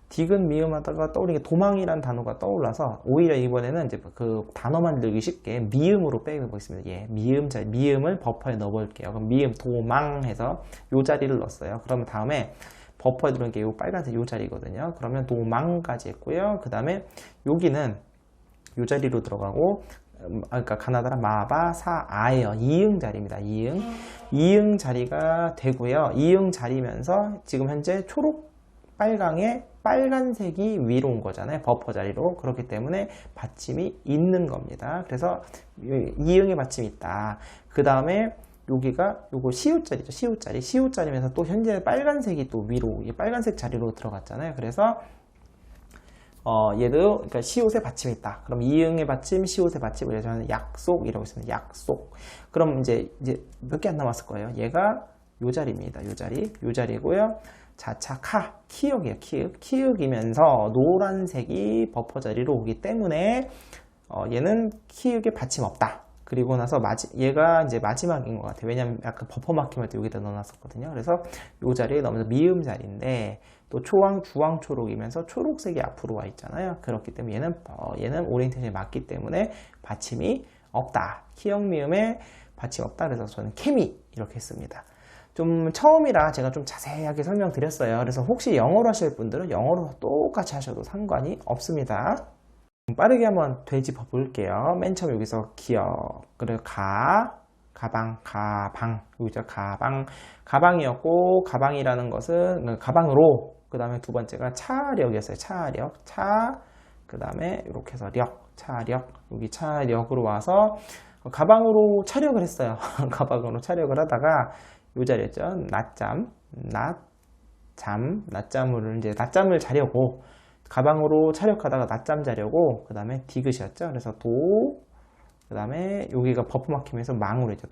디귿 미음 하다가 떠오르는 게 도망이란 단어가 떠올라서 오히려 이번에는 이제 그 단어만 들기 쉽게 미음으로 빼보겠습니다. 예, 미음을 버퍼에 넣어볼게요. 그럼 미음 도망해서 요 자리를 넣었어요. 그러면 다음에 버퍼에 들어오는 게 요 빨간색 요 자리거든요. 그러면 도망까지 했고요. 그 다음에 여기는 요 자리로 들어가고 그러니까 가나다라 마바 사 아예요. 이응 자리입니다. 이응 자리가 되고요. 이응 자리면서 지금 현재 초록 빨강에 빨간색이 위로 온 거잖아요. 버퍼 자리로. 그렇기 때문에 받침이 있는 겁니다. 그래서 이응의 받침이 있다. 그 다음에 여기가 요거 시옷자리죠. 시옷자리. 시옷자리면서 또 현재 빨간색이 또 위로 이 빨간색 자리로 들어갔잖아요. 그래서 얘도 그러니까 시옷에 받침이 있다. 그럼 이응의 받침, 시옷의 받침, 그래서 저는 약속이라고 있습니다. 약속. 그럼 이제 몇 개 안 남았을 거예요. 얘가 요 자리입니다. 요 자리, 요 자리고요. 자차카 키읔이에요. 키읔이면서 노란색이 버퍼 자리로 오기 때문에 얘는 키읔에 받침 없다. 그리고 나서 얘가 이제 마지막인 것 같아요. 왜냐면 약간 버퍼 막힘 할 때 여기다 넣어놨었거든요. 그래서 요 자리에 넣으면서 미음 자리인데 또 초황, 주황, 초록이면서 초록색이 앞으로 와 있잖아요. 그렇기 때문에 얘는 오리엔테이션이 맞기 때문에 받침이 없다. 키읔 미음에 받침 없다. 그래서 저는 케미 이렇게 했습니다. 좀 처음이라 제가 좀 자세하게 설명드렸어요. 그래서 혹시 영어로 하실 분들은 영어로 똑같이 하셔도 상관이 없습니다. 빠르게 한번 되짚어 볼게요. 맨 처음 여기서 기억, 그리고 가방, 여기죠. 가방이었고, 가방이라는 것은 가방으로, 그 다음에 두 번째가 차력이었어요. 그 다음에 이렇게 해서 차력, 여기 차력으로 와서 가방으로 차력을 했어요. 가방으로 차력을 하다가 요 자리였죠. 낮잠을 자려고 가방으로 차력하다가 낮잠 자려고 그 다음에 디귿이었죠. 그래서 그 다음에 여기가 버프 막히면서 망으로 했죠.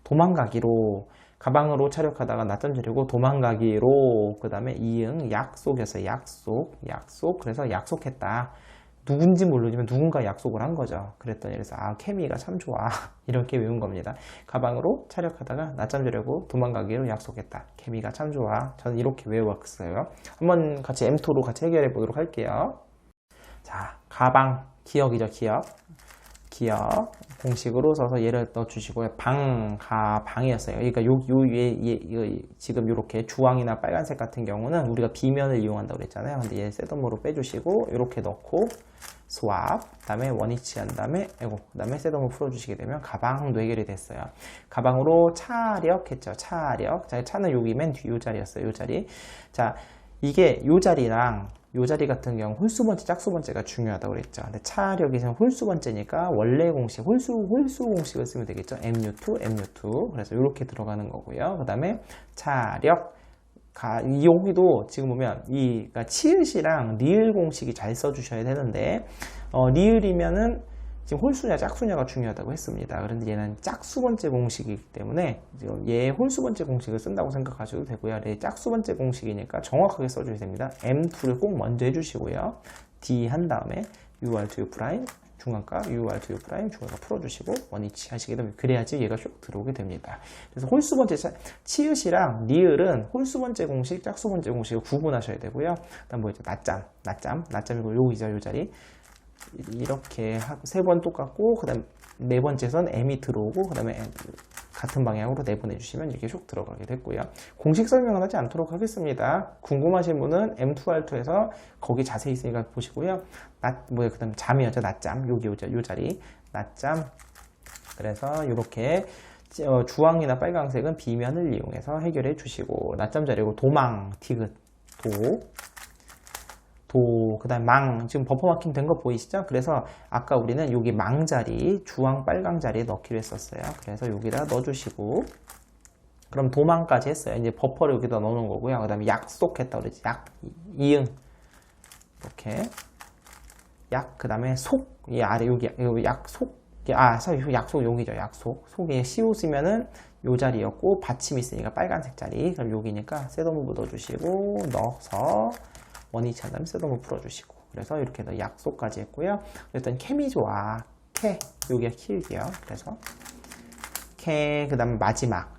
도망가기로 가방으로 차력하다가 낮잠 자려고 도망가기로 그 다음에 이응 약속이었어요. 약속 그래서 약속했다. 누군지 모르지만 누군가 약속을 한 거죠. 그랬더니 그래서 케미가 참 좋아. 이렇게 외운 겁니다. 가방으로 차력하다가 낮잠 자려고 도망가기로 약속했다. 케미가 참 좋아. 저는 이렇게 외워봤어요. 한번 같이 M2로 같이 해결해 보도록 할게요. 자, 가방, 기억이죠. 기억 공식으로 써서 얘를 넣어주시고요. 방이었어요. 그러니까 지금 이렇게 주황이나 빨간색 같은 경우는 우리가 비면을 이용한다고 그랬잖아요. 근데 얘 셋덤으로 빼주시고 이렇게 넣고 스왑, 그다음에 원위치 한 다음에 그 다음에 셋덤을 풀어주시게 되면 가방도 해결이 됐어요. 가방으로 차력했죠. 차력. 자, 차는 여기 맨 뒤 요 자리였어요. 요 자리. 자, 이게 요 자리랑 요 자리 같은 경우 홀수번째, 짝수번째가 중요하다고 그랬죠. 근데 차력에서는 홀수번째니까 원래 공식, 홀수 공식을 쓰면 되겠죠. MU2. 그래서 이렇게 들어가는 거고요. 그 다음에 차력. 여기도 지금 보면 그러니까 치읓이랑 리을 공식이 잘 써주셔야 되는데, 리을이면은 지금 홀수냐 짝수냐가 중요하다고 했습니다. 그런데 얘는 짝수번째 공식이기 때문에 얘 홀수번째 공식을 쓴다고 생각하셔도 되고요. 얘 짝수번째 공식이니까 정확하게 써줘야 됩니다. M2를 꼭 먼저 해주시고요. D 한 다음에 UR2U' 중간값 UR2U' 중간값 풀어주시고 원위치 하시게 되면 그래야지 얘가 쭉 들어오게 됩니다. 그래서 홀수번째 치읓이랑 리을은 홀수번째 공식, 짝수번째 공식을 구분하셔야 되고요. 그다음 뭐죠? 낮잠이고 여기죠. 요 자리. 이렇게 하고 세 번 똑같고 그 다음 네 번째선 M이 들어오고 그 다음에 같은 방향으로 내보내주시면 이렇게 쭉 들어가게 됐고요. 공식 설명은 하지 않도록 하겠습니다. 궁금하신 분은 M2R2에서 거기 자세히 있으니까 보시고요. 그 다음 잠이었죠. 낮잠. 여기 요 자리. 낮잠. 그래서 이렇게 주황이나 빨강색은 비면을 이용해서 해결해 주시고 낮잠 자려고 도망, 디귿, 그 다음 지금 버퍼 마킹 된 거 보이시죠? 그래서 아까 우리는 여기 망 자리, 주황, 빨강 자리에 넣기로 했었어요. 그래서 여기다 넣어주시고, 그럼 도망까지 했어요. 이제 버퍼를 여기다 넣어놓은 거고요. 그 다음에 약속했다 그랬지. 이응. 이렇게. 그 다음에 이 아래 여기 약속. 약속 여기죠. 약속. 속에 시옷 쓰면은 요 자리였고, 받침이 있으니까 빨간색 자리. 그럼 여기니까 셋덤을 넣어주시고, 넣어서, 원위치 한 다음에 셋덤을 풀어주시고 그래서 이렇게 해서 약속까지 했고요. 그랬더니 케미 좋아. 여기가 키읔이요. 그래서 이렇게 그 다음에 마지막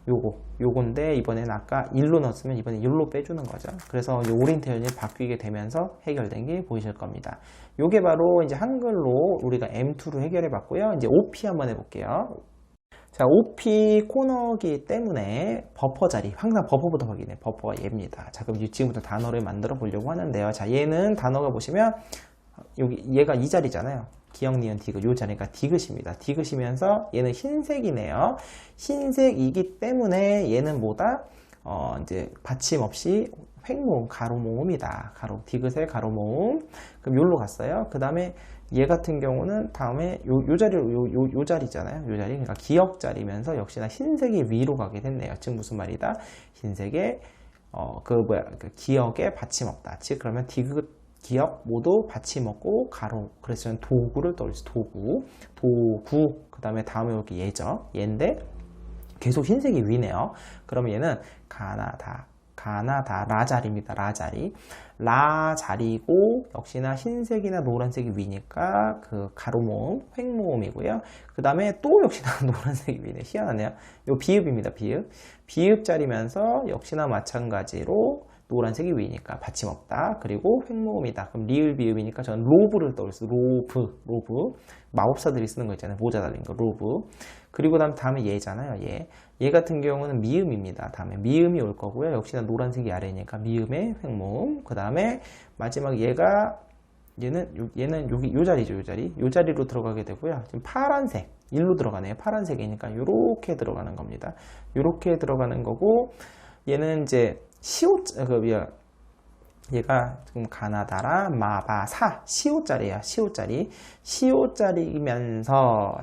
요건데 이번에는 아까 1로 넣었으면 이번에 1로 빼주는 거죠. 그래서 오리엔테이션이 바뀌게 되면서 해결된 게 보이실 겁니다. 요게 바로 이제 한글로 우리가 M2로 해결해 봤고요. 이제 OP 한번 해볼게요. 자, OP 코너기 때문에 버퍼 자리, 항상 버퍼부터 확인해. 버퍼가 얘입니다. 자, 그럼 지금부터 단어를 만들어 보려고 하는데요. 자, 얘는 단어가 보시면 여기 얘가 이 자리잖아요. 기역, 니은, 디귿, 요 자리가 디귿입니다. 디귿이면서 얘는 흰색이네요. 흰색이기 때문에 얘는 뭐다? 이제 받침 없이 횡모음, 가로모음이다. 디귿의 가로모음. 그럼 요로 갔어요. 그 다음에 얘 같은 경우는 다음에 요 자리잖아요. 요 자리. 그러니까 기역 자리면서 역시나 흰색이 위로 가게 됐네요. 즉 무슨 말이다? 흰색에, 그 기역에 받침 없다. 즉 그러면 디귿, 기역 모두 받침 없고 가로. 그래서 저는 도구를 떠올렸어요. 도구. 그 다음에 다음에 여기 얘죠. 얘인데 계속 흰색이 위네요. 그러면 얘는 가나다 라 자리입니다. 라 자리. 라 자리고 역시나 흰색이나 노란색이 위니까 그 가로모음, 횡모음이고요. 그 다음에 또 역시나 노란색이 위네. 희한하네요. 요 비읍입니다. 비읍 자리면서 역시나 마찬가지로 노란색이 위니까 받침 없다. 그리고 횡모음이다. 그럼 리을 비읍이니까 저는 로브를 떠올렸어요. 로브. 마법사들이 쓰는 거 있잖아요. 모자 달린 거, 로브. 그리고 다음에 얘잖아요. 얘 같은 경우는 미음입니다. 다음에 미음이 올 거고요. 역시나 노란색이 아래니까 미음의 횡모음. 그 다음에 마지막 얘는 여기 요 자리죠. 요 자리로 들어가게 되고요. 지금 파란색. 일로 들어가네요. 파란색이니까 요렇게 들어가는 겁니다. 요렇게 들어가는 거고 얘는 이제 얘가 지금 가나다라 마바사 시오짜리야. 시오짜리면서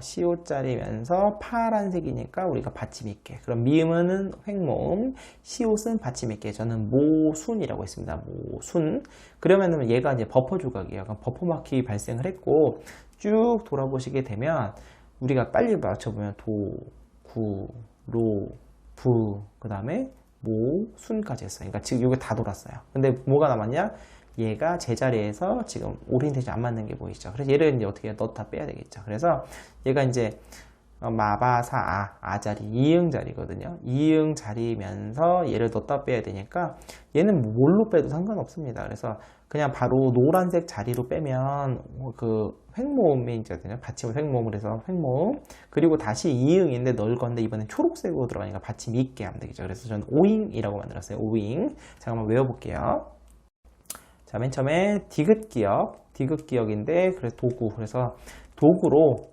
파란색이니까 우리가 받침 있게. 그럼 미음은 횡모음, 시옷은 받침 있게. 저는 모순이라고 했습니다. 모순. 그러면은 얘가 이제 버퍼 조각이에요. 그럼 버퍼 마킹이 발생을 했고 쭉 돌아보시게 되면 우리가 빨리 맞춰보면 도, 구, 로, 부, 그 다음에 모, 순까지 했어요. 그러니까 지금 이게 다 돌았어요. 근데 뭐가 남았냐? 얘가 제자리에서 지금 오리엔테이션 안 맞는 게 보이죠. 그래서 얘를 이제 어떻게 넣다 빼야 되겠죠. 그래서 얘가 이제 마바사 아 자리, 이응 자리거든요. 이응 자리면서 얘를 넣다 빼야 되니까 얘는 뭘로 빼도 상관없습니다. 그래서 그냥 바로 노란색 자리로 빼면 그 횡모음이 있거든요. 받침을 횡모음을 해서 횡모음. 그리고 다시 이응인데 넣을 건데 이번엔 초록색으로 들어가니까 받침 있게 하면 되겠죠. 그래서 저는 오잉이라고 만들었어요. 오잉. 자, 한번 외워볼게요. 자, 맨 처음에 디귿기역인데 그래서 도구. 그래서 도구로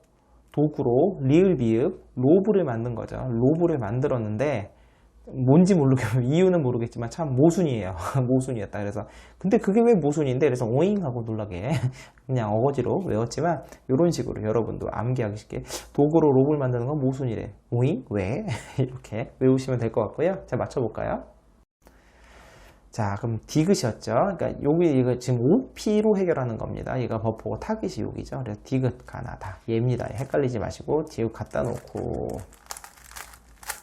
리을 비읍 로브를 만든 거죠. 로브를 만들었는데 뭔지 모르겠고 이유는 모르겠지만 참 모순이에요. 모순이었다. 그래서 근데 그게 왜 모순인데 그래서 오잉 하고 놀라게 그냥 어거지로 외웠지만 이런 식으로 여러분도 암기하기 쉽게 도구로 로브를 만드는 건 모순이래. 오잉? 왜? 이렇게 외우시면 될 것 같고요. 자, 맞춰볼까요? 자, 그럼 디귿이었죠. 그러니까 이거 지금 OP로 해결하는 겁니다. 얘가 버퍼고 타깃이 여기죠. 그래서 디귿 가나다 얘입니다. 헷갈리지 마시고 디귿 갖다 놓고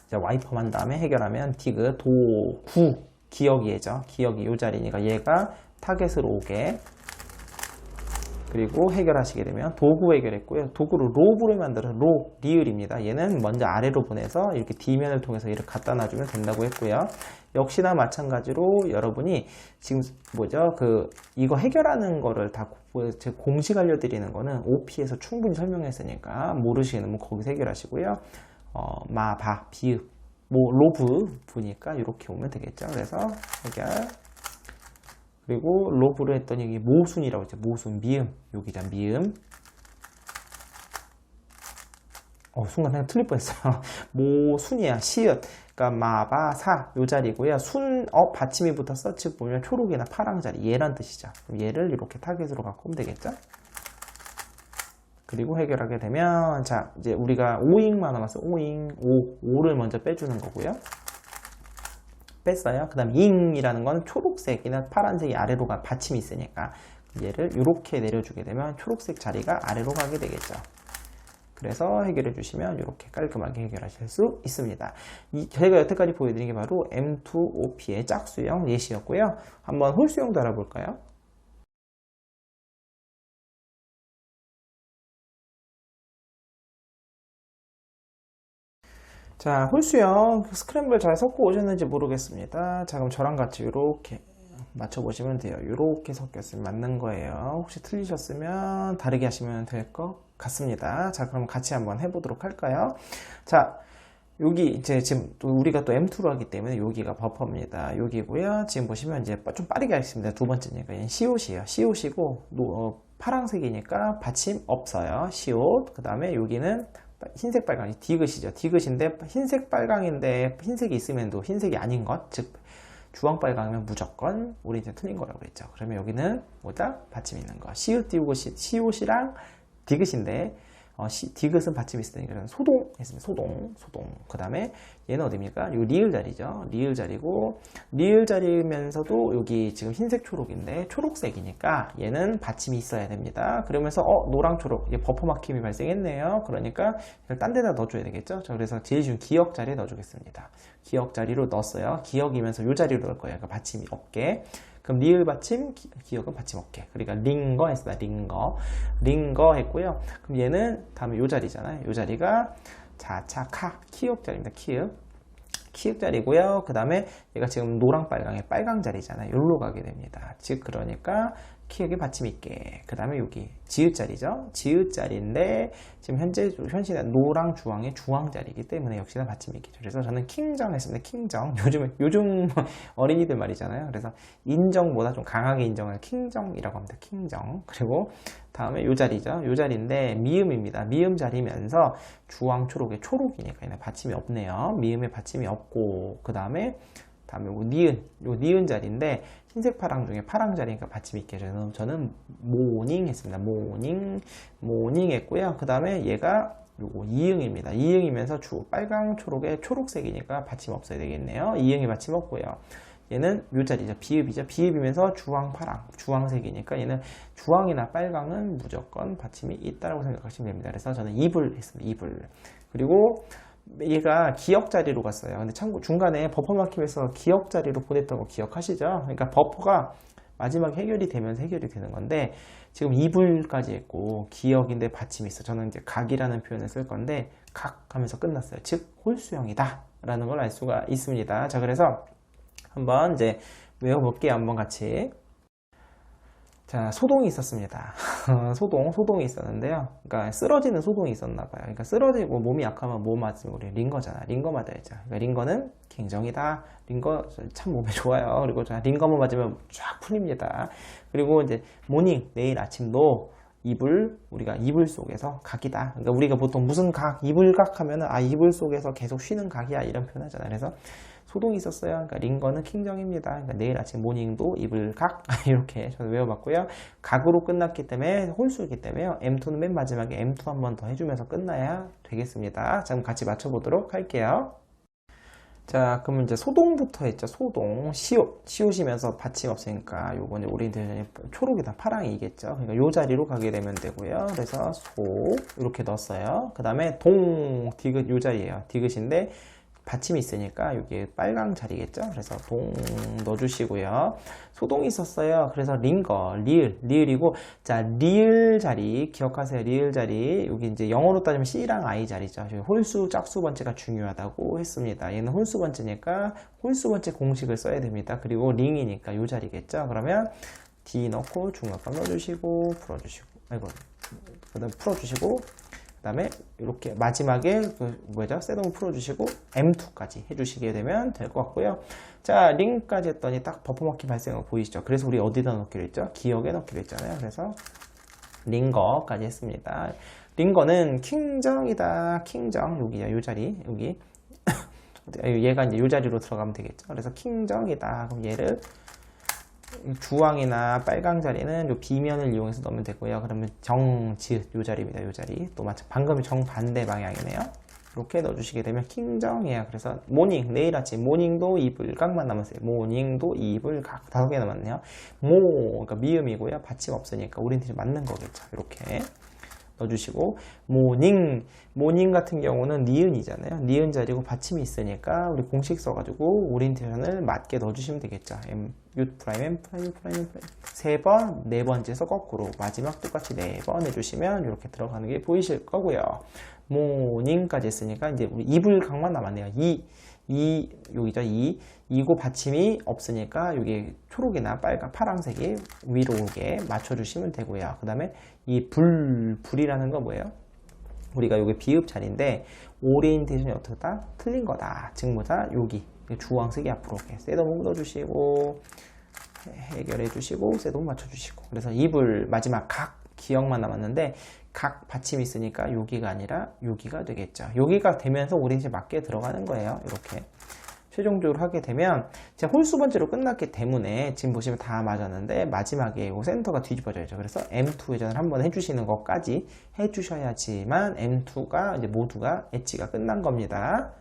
자, 와이퍼만 다음에 해결하면 디귿 도구 기역이 얘죠. 기역이 요 자리니까 얘가 타겟으로 오게. 그리고 해결하시게 되면 도구 해결했고요. 도구로 로브를 만들어서 리을입니다. 얘는 먼저 아래로 보내서 이렇게 D면을 통해서 얘를 갖다 놔주면 된다고 했고요. 역시나 마찬가지로 여러분이 지금 이거 해결하는 거를 다 제 공식 알려드리는 거는 OP에서 충분히 설명했으니까 모르시는 분 거기서 해결하시고요. 마바, 비읍, 로브 부니까 이렇게 오면 되겠죠. 그래서 해결. 그리고 로브를 했더니 이게 모순이라고 했죠. 모순, 미음. 여기자, 미음. 순간 그냥 틀릴 뻔했어요. 모순이야, 시읒. 그러니까 마바사 요 자리고요. 받침이 붙었어. 즉 보면 초록이나 파랑 자리. 얘란 뜻이죠. 그럼 얘를 이렇게 타겟으로 갖고 오면 되겠죠. 그리고 해결하게 되면 자, 이제 우리가 오잉만 남았어요. 오를 먼저 빼주는 거고요. 뺐어요. 그 다음 잉이라는 건 초록색이나 파란색이 아래로 가 받침이 있으니까 얘를 이렇게 내려주게 되면 초록색 자리가 아래로 가게 되겠죠. 그래서 해결해 주시면 이렇게 깔끔하게 해결하실 수 있습니다. 저희가 여태까지 보여드린 게 바로 M2OP의 짝수형 예시였고요. 한번 홀수형도 알아볼까요? 자, 홀수형 스크램블 잘 섞고 오셨는지 모르겠습니다. 자, 그럼 저랑 같이 이렇게 맞춰보시면 돼요. 이렇게 섞였으면 맞는 거예요. 혹시 틀리셨으면 다르게 하시면 될 것 같습니다. 자, 그럼 같이 한번 해보도록 할까요? 자, 여기 이제 지금 또 우리가 또 M2로 하기 때문에 여기가 버퍼입니다. 여기고요. 지금 보시면 이제 좀 빠르게 하겠습니다. 두 번째니까 얘는 시옷이에요. 시옷이고 파란색이니까 받침 없어요. 시옷. 그 다음에 여기는 흰색 빨강이 디귿이죠. 디귿인데 흰색 빨강인데 흰색이 있으면 또 흰색이 아닌 것, 즉 주황 빨강이면 무조건 우리 이제 틀린 거라고 그랬죠. 그러면 여기는 뭐다? 받침 있는 거. 시옷 디귿이 시옷이랑 디귿인데 디귿은 받침이 있으니까 소동 했습니다. 소동. 그 다음에 얘는 어디입니까? 요 리을 자리죠. 리을 자리고, 리을 자리면서도 여기 지금 흰색 초록인데 초록색이니까 얘는 받침이 있어야 됩니다. 그러면서 노랑 초록 버퍼 막힘이 발생했네요. 그러니까 이걸 딴 데다 넣어줘야 되겠죠. 자, 그래서 제일 쉬운 기역 자리에 넣어주겠습니다. 기역 자리로 넣었어요. 기역이면서 요 자리로 넣을 거예요. 그러니까 받침이 없게. 그럼 리을 받침, 기역은 받침 없게. 그러니까 링거 했습니다. 링거 했고요. 그럼 얘는 다음에 요 자리잖아요. 요 자리가 자차카 키읔 자리입니다. 키읔 자리고요. 그 다음에 얘가 지금 노랑 빨강의 빨강 자리잖아요. 여기로 가게 됩니다. 즉 그러니까 키읔이 받침 있게. 그 다음에 여기 지읒 자리죠. 지읒 자리인데 지금 현실에 노랑 주황의 주황 자리이기 때문에 역시나 받침이 있겠죠. 그래서 저는 킹정 했습니다. 킹정. 요즘 어린이들 말이잖아요. 그래서 인정보다 좀 강하게 인정을 킹정이라고 합니다. 킹정. 그리고 다음에 요 자리죠. 요 자리인데 미음입니다. 미음 자리면서 주황 초록의 초록이니까 얘는 받침이 없네요. 미음에 받침이 없고, 그 다음에 요 니은 자리인데 흰색 파랑 중에 파랑 자리니까 받침이 있게 해서 저는 모닝 했습니다. 모닝 했고요. 그 다음에 얘가 요거 이응입니다. 이응이면서 빨강 초록의 초록색이니까 받침 없어야 되겠네요. 이응이 받침 없고요. 얘는 요 자리죠. 비읍이죠. 비읍이면서 주황 파랑 주황색이니까 얘는 주황이나 빨강은 무조건 받침이 있다라고 생각하시면 됩니다. 그래서 저는 이불 했습니다. 이불. 그리고 얘가 기역 자리로 갔어요. 근데 참고 중간에 버퍼 막힘에서 기역 자리로 보냈던 거 기억하시죠? 그러니까 버퍼가 마지막에 해결이 되면서 해결이 되는 건데 지금 이불까지 했고 기역인데 받침이 있어. 저는 이제 각이라는 표현을 쓸 건데 각 하면서 끝났어요. 즉 홀수형이다 라는 걸 알 수가 있습니다. 자, 그래서 한번 이제 외워볼게요. 한번 같이. 자, 소동이 있었습니다. 소동이 있었는데요. 그러니까 쓰러지는 소동이 있었나 봐요. 그러니까 쓰러지고 몸이 약하면 뭐 맞으면 우리 링거잖아. 링거 맞아야죠. 그러니까 링거는 킹정이다. 링거 참 몸에 좋아요. 그리고 자, 링거만 맞으면 쫙 풀립니다. 그리고 이제 모닝, 내일 아침도 우리가 이불 속에서 각이다. 그러니까 우리가 보통 무슨 각, 이불각 하면은 이불 속에서 계속 쉬는 각이야. 이런 표현 하잖아요. 그래서 소동이 있었어요. 그러니까 링거는 킹정입니다. 그러니까 내일 아침 모닝도 이불 각 이렇게 저는 외워봤고요. 각으로 끝났기 때문에 홀수이기 때문에요. M2는 맨 마지막에 M2 한 번 더 해주면서 끝나야 되겠습니다. 자, 그럼 같이 맞춰보도록 할게요. 자, 그러면 이제 소동부터 했죠. 소동, 시옷이면서 받침 없으니까 요거는 오리엔테이션이 초록이다, 파랑이겠죠. 그러니까 요 자리로 가게 되면 되고요. 그래서 이렇게 넣었어요. 그 다음에 디귿 요 자리예요. 디귿인데 받침이 있으니까 여기 빨강 자리겠죠. 그래서 동 넣어주시고요. 소동이 있었어요. 그래서 링거, 리을이고, 자, 리을 자리 기억하세요. 리을 자리 여기 이제 영어로 따지면 C랑 I 자리죠. 홀수 짝수 번째가 중요하다고 했습니다. 얘는 홀수 번째니까 홀수 번째 공식을 써야 됩니다. 그리고 링이니까 요 자리겠죠. 그러면 D 넣고 중간값 넣어주시고 풀어주시고, 그다음 풀어주시고. 그 다음에 이렇게 마지막에 셋업을 풀어주시고 M2까지 해주시게 되면 될 것 같고요. 자, 링까지 했더니 딱 버퍼 막힘 발생한 거 보이시죠? 그래서 우리 어디다 넣기로 했죠? 기역에 넣기로 했잖아요. 그래서 링거까지 했습니다. 링거는 킹정이다. 킹정 여기야, 요 자리 여기 얘가 이제 요 자리로 들어가면 되겠죠. 그래서 킹정이다. 그럼 얘를 주황이나 빨강 자리는 요 비면을 이용해서 넣으면 되고요. 그러면 지읒 요 자리입니다. 요 자리 또 마찬가지 방금 정반대 방향이네요. 이렇게 넣어주시게 되면 킹정이에요. 그래서 모닝, 내일 아침 모닝도 이불각만 남았어요. 모닝도 이불각 5개 남았네요. 그러니까 미음이고요. 받침 없으니까 오리엔테이션 맞는 거겠죠. 이렇게 넣어주시고, 모닝 같은 경우는 니은이잖아요. 니은 자리고 받침이 있으니까 우리 공식 써가지고 오리엔테이션을 맞게 넣어주시면 되겠죠. U 프라임, M 프라임, U 프라임, M 프라임. 3번, 네 번째에서 거꾸로 마지막 똑같이 4번 해주시면 이렇게 들어가는 게 보이실 거고요. 모닝까지 했으니까 이제 우리 이불각만 남았네요. 여기죠. 이고 받침이 없으니까 여기 초록이나 빨간, 파란색이 위로 오게 맞춰주시면 되고요. 그 다음에 이 불이라는 건 뭐예요? 우리가 여기 비읍 자리인데 오리엔테이션이 어떻다? 틀린 거다. 직무자 여기 주황색이 앞으로 오게 셋업 넣어주시고 해결해 주시고 셋업 맞춰주시고, 그래서 이불 마지막 각 기억만 남았는데 각 받침이 있으니까 여기가 아니라 여기가 되겠죠. 여기가 되면서 오리엔테이션 맞게 들어가는 거예요. 이렇게 최종적으로 하게 되면 제가 홀수 번째로 끝났기 때문에 지금 보시면 다 맞았는데 마지막에 이 센터가 뒤집어져야죠. 그래서 M2 회전을 한번 해주시는 것까지 해주셔야지만 M2가 이제 모두가 엣지가 끝난 겁니다.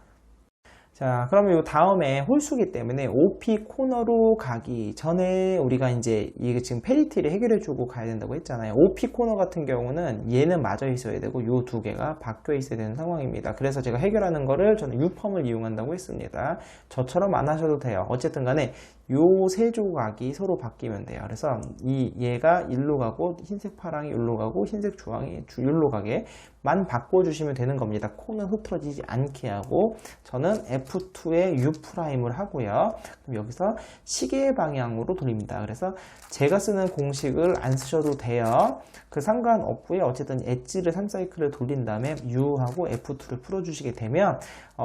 자, 그러면 이 다음에 홀수기 때문에 OP 코너로 가기 전에 우리가 이제 이게 지금 페리티를 해결해주고 가야 된다고 했잖아요. OP 코너 같은 경우는 얘는 맞아 있어야 되고 이 두 개가 바뀌어 있어야 되는 상황입니다. 그래서 제가 해결하는 거를 저는 U펌을 이용한다고 했습니다. 저처럼 안 하셔도 돼요. 어쨌든 간에 요 세 조각이 서로 바뀌면 돼요. 그래서 얘가 일로 가고 흰색 파랑이 일로 가고 흰색 주황이 일로 가게만 바꿔주시면 되는 겁니다. 코는 흐트러지지 않게 하고 저는 F2에 U'을 하고요. 그럼 여기서 시계 방향으로 돌립니다. 그래서 제가 쓰는 공식을 안 쓰셔도 돼요. 그 상관없고요. 어쨌든 엣지를 3사이클을 돌린 다음에 U하고 F2를 풀어주시게 되면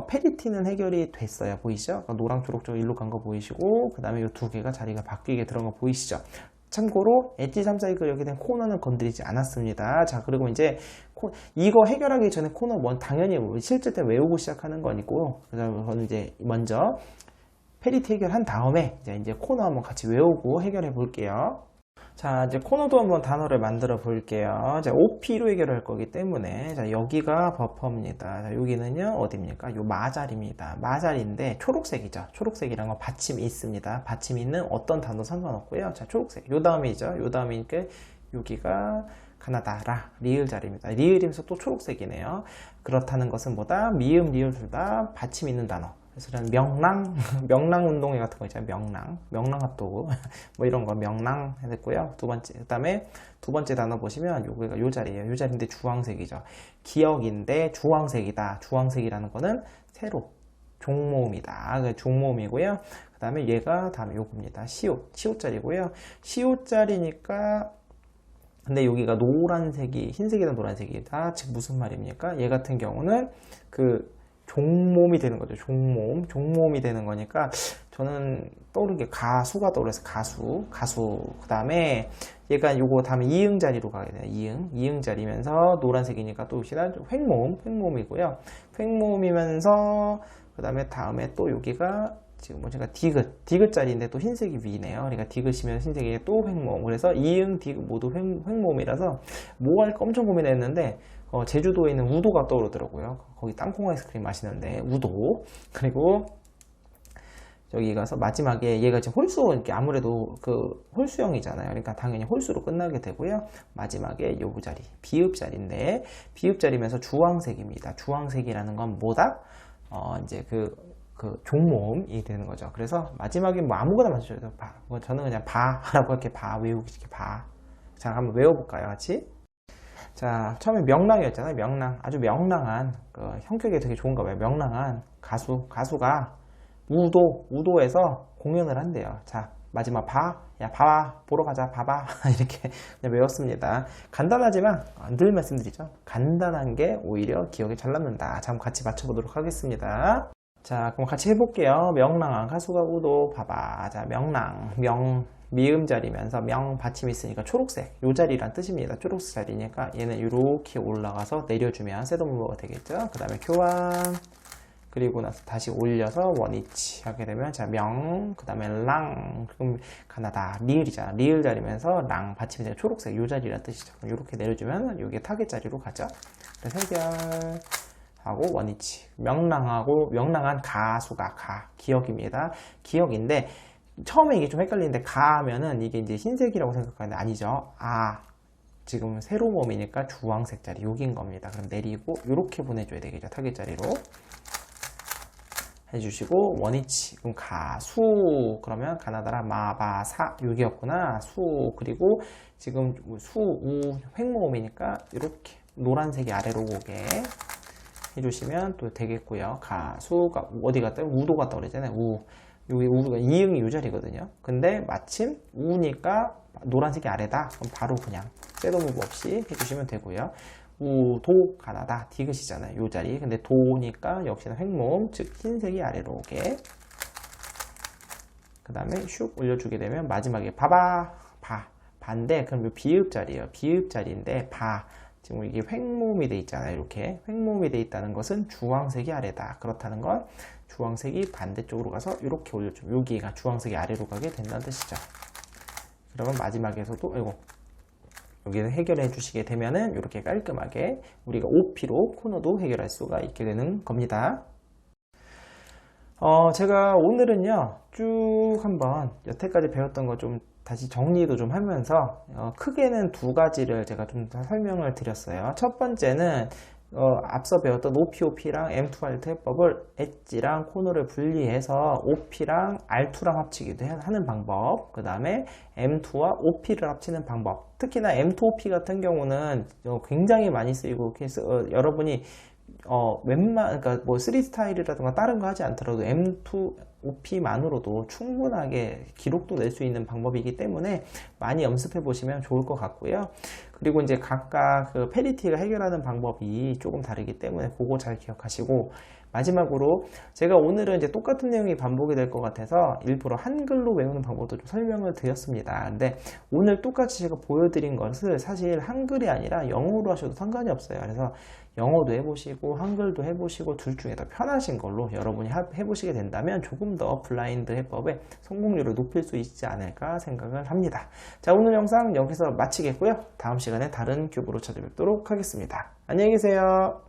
페리티는 해결이 됐어요. 보이시죠? 노랑 초록색 일로 간 거 보이시고, 그 다음에 이 두 개가 자리가 바뀌게 들어간 거 보이시죠? 참고로 엣지 3사이클 여기 된 코너는 건드리지 않았습니다. 자, 그리고 이제 이거 해결하기 전에 코너 당연히 실제 때 외우고 시작하는 거니고, 그래서 저는 이제 먼저 페리티 해결한 다음에 이제 코너 한번 같이 외우고 해결해 볼게요. 자, 이제 코너도 한번 단어를 만들어 볼게요. 자, OP로 해결할 거기 때문에, 자, 여기가 버퍼입니다. 자, 여기는요, 어디입니까? 요 마자리입니다. 마자리인데, 초록색이죠. 초록색이란 건 받침이 있습니다. 받침이 있는 어떤 단어 상관없고요. 자, 초록색. 요 다음이죠. 요 다음이니까, 여기가 가나다라. 리을 자리입니다. 리을이면서 또 초록색이네요. 그렇다는 것은 뭐다? 미음, 리을 둘 다 받침 있는 단어. 그래서 저는 명랑 운동회 같은 거 있잖아요. 명랑 핫도그 뭐 이런 거 명랑 했고요. 두 번째, 그다음에 두 번째 단어 보시면 요거가 요 자리예요. 요 자리인데 주황색이죠. 기억인데 주황색이다. 주황색이라는 거는 세로 종모음이다. 종모음이고요. 그다음에 얘가 다음에 요겁니다. 시옷 자리고요. 시옷 자리니까 근데 여기가 노란색이 흰색이다 노란색이다. 즉 무슨 말입니까? 얘 같은 경우는 그 종몸이 되는 거죠. 종몸이 되는 거니까 저는 떠오른 게 가수가 떠올라서 가수. 그 다음에 얘가 요거 다음에 이응 자리로 가게 돼요. 이응 자리면서 노란색이니까 또 역시나 횡모음이고요. 횡모음이면서 그 다음에 또 여기가 지금 제가 디귿 자리인데 또 흰색이 위네요. 그러니까 디귿이면 흰색이 또 횡모음. 그래서 이응, 디귿 모두 횡모음이라서 뭐 할까 엄청 고민했는데 제주도에 있는 우도가 떠오르더라고요. 거기 땅콩 아이스크림 맛있는데 우도. 그리고 저기 가서 마지막에 얘가 지금 홀수 이렇게 아무래도 그 홀수형이잖아요. 그러니까 당연히 홀수로 끝나게 되고요. 마지막에 요 자리 비읍 자리인데 비읍 자리면서 주황색입니다. 주황색이라는 건 뭐다? 이제 그 종모음이 되는 거죠. 그래서 마지막에 뭐 아무거나 맞춰줘도 저는 그냥 바라고 이렇게 외우기 이렇게 바. 자, 한번 외워볼까요, 같이? 자, 처음에 명랑이었잖아요. 명랑. 아주 명랑한, 형격이 되게 좋은가 봐요. 명랑한 가수가 우도에서 공연을 한대요. 자, 마지막 보러 가자, 봐봐. 이렇게 그냥 외웠습니다. 간단하지만, 늘 말씀드리죠. 간단한 게 오히려 기억에 잘 남는다. 자, 한번 같이 맞춰보도록 하겠습니다. 자, 그럼 같이 해볼게요. 명랑한 가수가 우도, 봐봐. 자, 미음 자리면서 명 받침이 있으니까 초록색 요 자리란 뜻입니다. 초록색 자리니까 얘는 이렇게 올라가서 내려주면 셋업무버가 되겠죠. 그 다음에 교환 그리고 나서 다시 올려서 원위치 하게 되면 자 그 다음에 랑 그럼 가나다 리을이잖아. 리을 자리면서 랑 받침이 되는 초록색 요 자리란 뜻이죠. 이렇게 내려주면 이게 타겟 자리로 가죠. 그래서 해결 하고 원위치 명랑한 가수가 기억입니다. 기억인데 처음에 이게 좀 헷갈리는데 가면은 이게 이제 흰색이라고 생각하는데 아니죠. 지금 세로 몸이니까 주황색 자리 여기인 겁니다. 그럼 내리고 이렇게 보내줘야 되겠죠. 타겟 자리로 해주시고 원위치 그럼 가수 그러면 가나다라 마바사 여기였구나. 수 그리고 지금 수우 횡모음이니까 이렇게 노란색이 아래로 오게 해주시면 또 되겠고요. 가수가 어디 갔다 우도 갔다 그랬잖아요. 우 여기 우가 이응이 이 자리거든요. 근데 마침 우니까 노란색이 아래다. 그럼 바로 그냥 셋업 무브 없이 해주시면 되고요. 우도 가나다 디귿이잖아요. 이 자리. 근데 도니까 역시나 횡모음 즉 흰색이 아래로 오게. 그 다음에 슉 올려주게 되면 마지막에 바바 반대 그럼 이 비읍 자리예요. 비읍 자리인데 지금 이게 횡모음이 돼 있잖아요. 이렇게 횡모음이 돼 있다는 것은 주황색이 아래다. 그렇다는 건 주황색이 반대쪽으로 가서 이렇게 올려주면 여기가 주황색이 아래로 가게 된다는 뜻이죠. 그러면 마지막에서도 여기는 해결해 주시게 되면은 이렇게 깔끔하게 우리가 OP로 코너도 해결할 수가 있게 되는 겁니다. 제가 오늘은요 쭉 한번 여태까지 배웠던 거 좀 다시 정리도 좀 하면서 크게는 두 가지를 제가 좀 설명을 드렸어요. 첫 번째는 앞서 배웠던 OP/OP랑 M2 Alt 해법을 엣지랑 코너를 분리해서 OP랑 R2랑 합치기도 하는 방법, 그 다음에 M2와 OP를 합치는 방법. 특히나 M2 OP 같은 경우는 굉장히 많이 쓰이고 여러분이 그러니까 뭐 3 스타일이라든가 다른 거 하지 않더라도 M2 OP만으로도 충분하게 기록도 낼 수 있는 방법이기 때문에 많이 연습해 보시면 좋을 것 같고요. 그리고 이제 각각 그 페리티가 해결하는 방법이 조금 다르기 때문에 그거 잘 기억하시고, 마지막으로 제가 오늘은 이제 똑같은 내용이 반복이 될 것 같아서 일부러 한글로 외우는 방법도 좀 설명을 드렸습니다. 근데 오늘 똑같이 제가 보여드린 것을 사실 한글이 아니라 영어로 하셔도 상관이 없어요. 그래서 영어도 해보시고 한글도 해보시고 둘 중에 더 편하신 걸로 여러분이 해보시게 된다면 조금 더 블라인드 해법의 성공률을 높일 수 있지 않을까 생각을 합니다. 자, 오늘 영상 여기서 마치겠고요. 다음 시간에 다른 큐브로 찾아뵙도록 하겠습니다. 안녕히 계세요.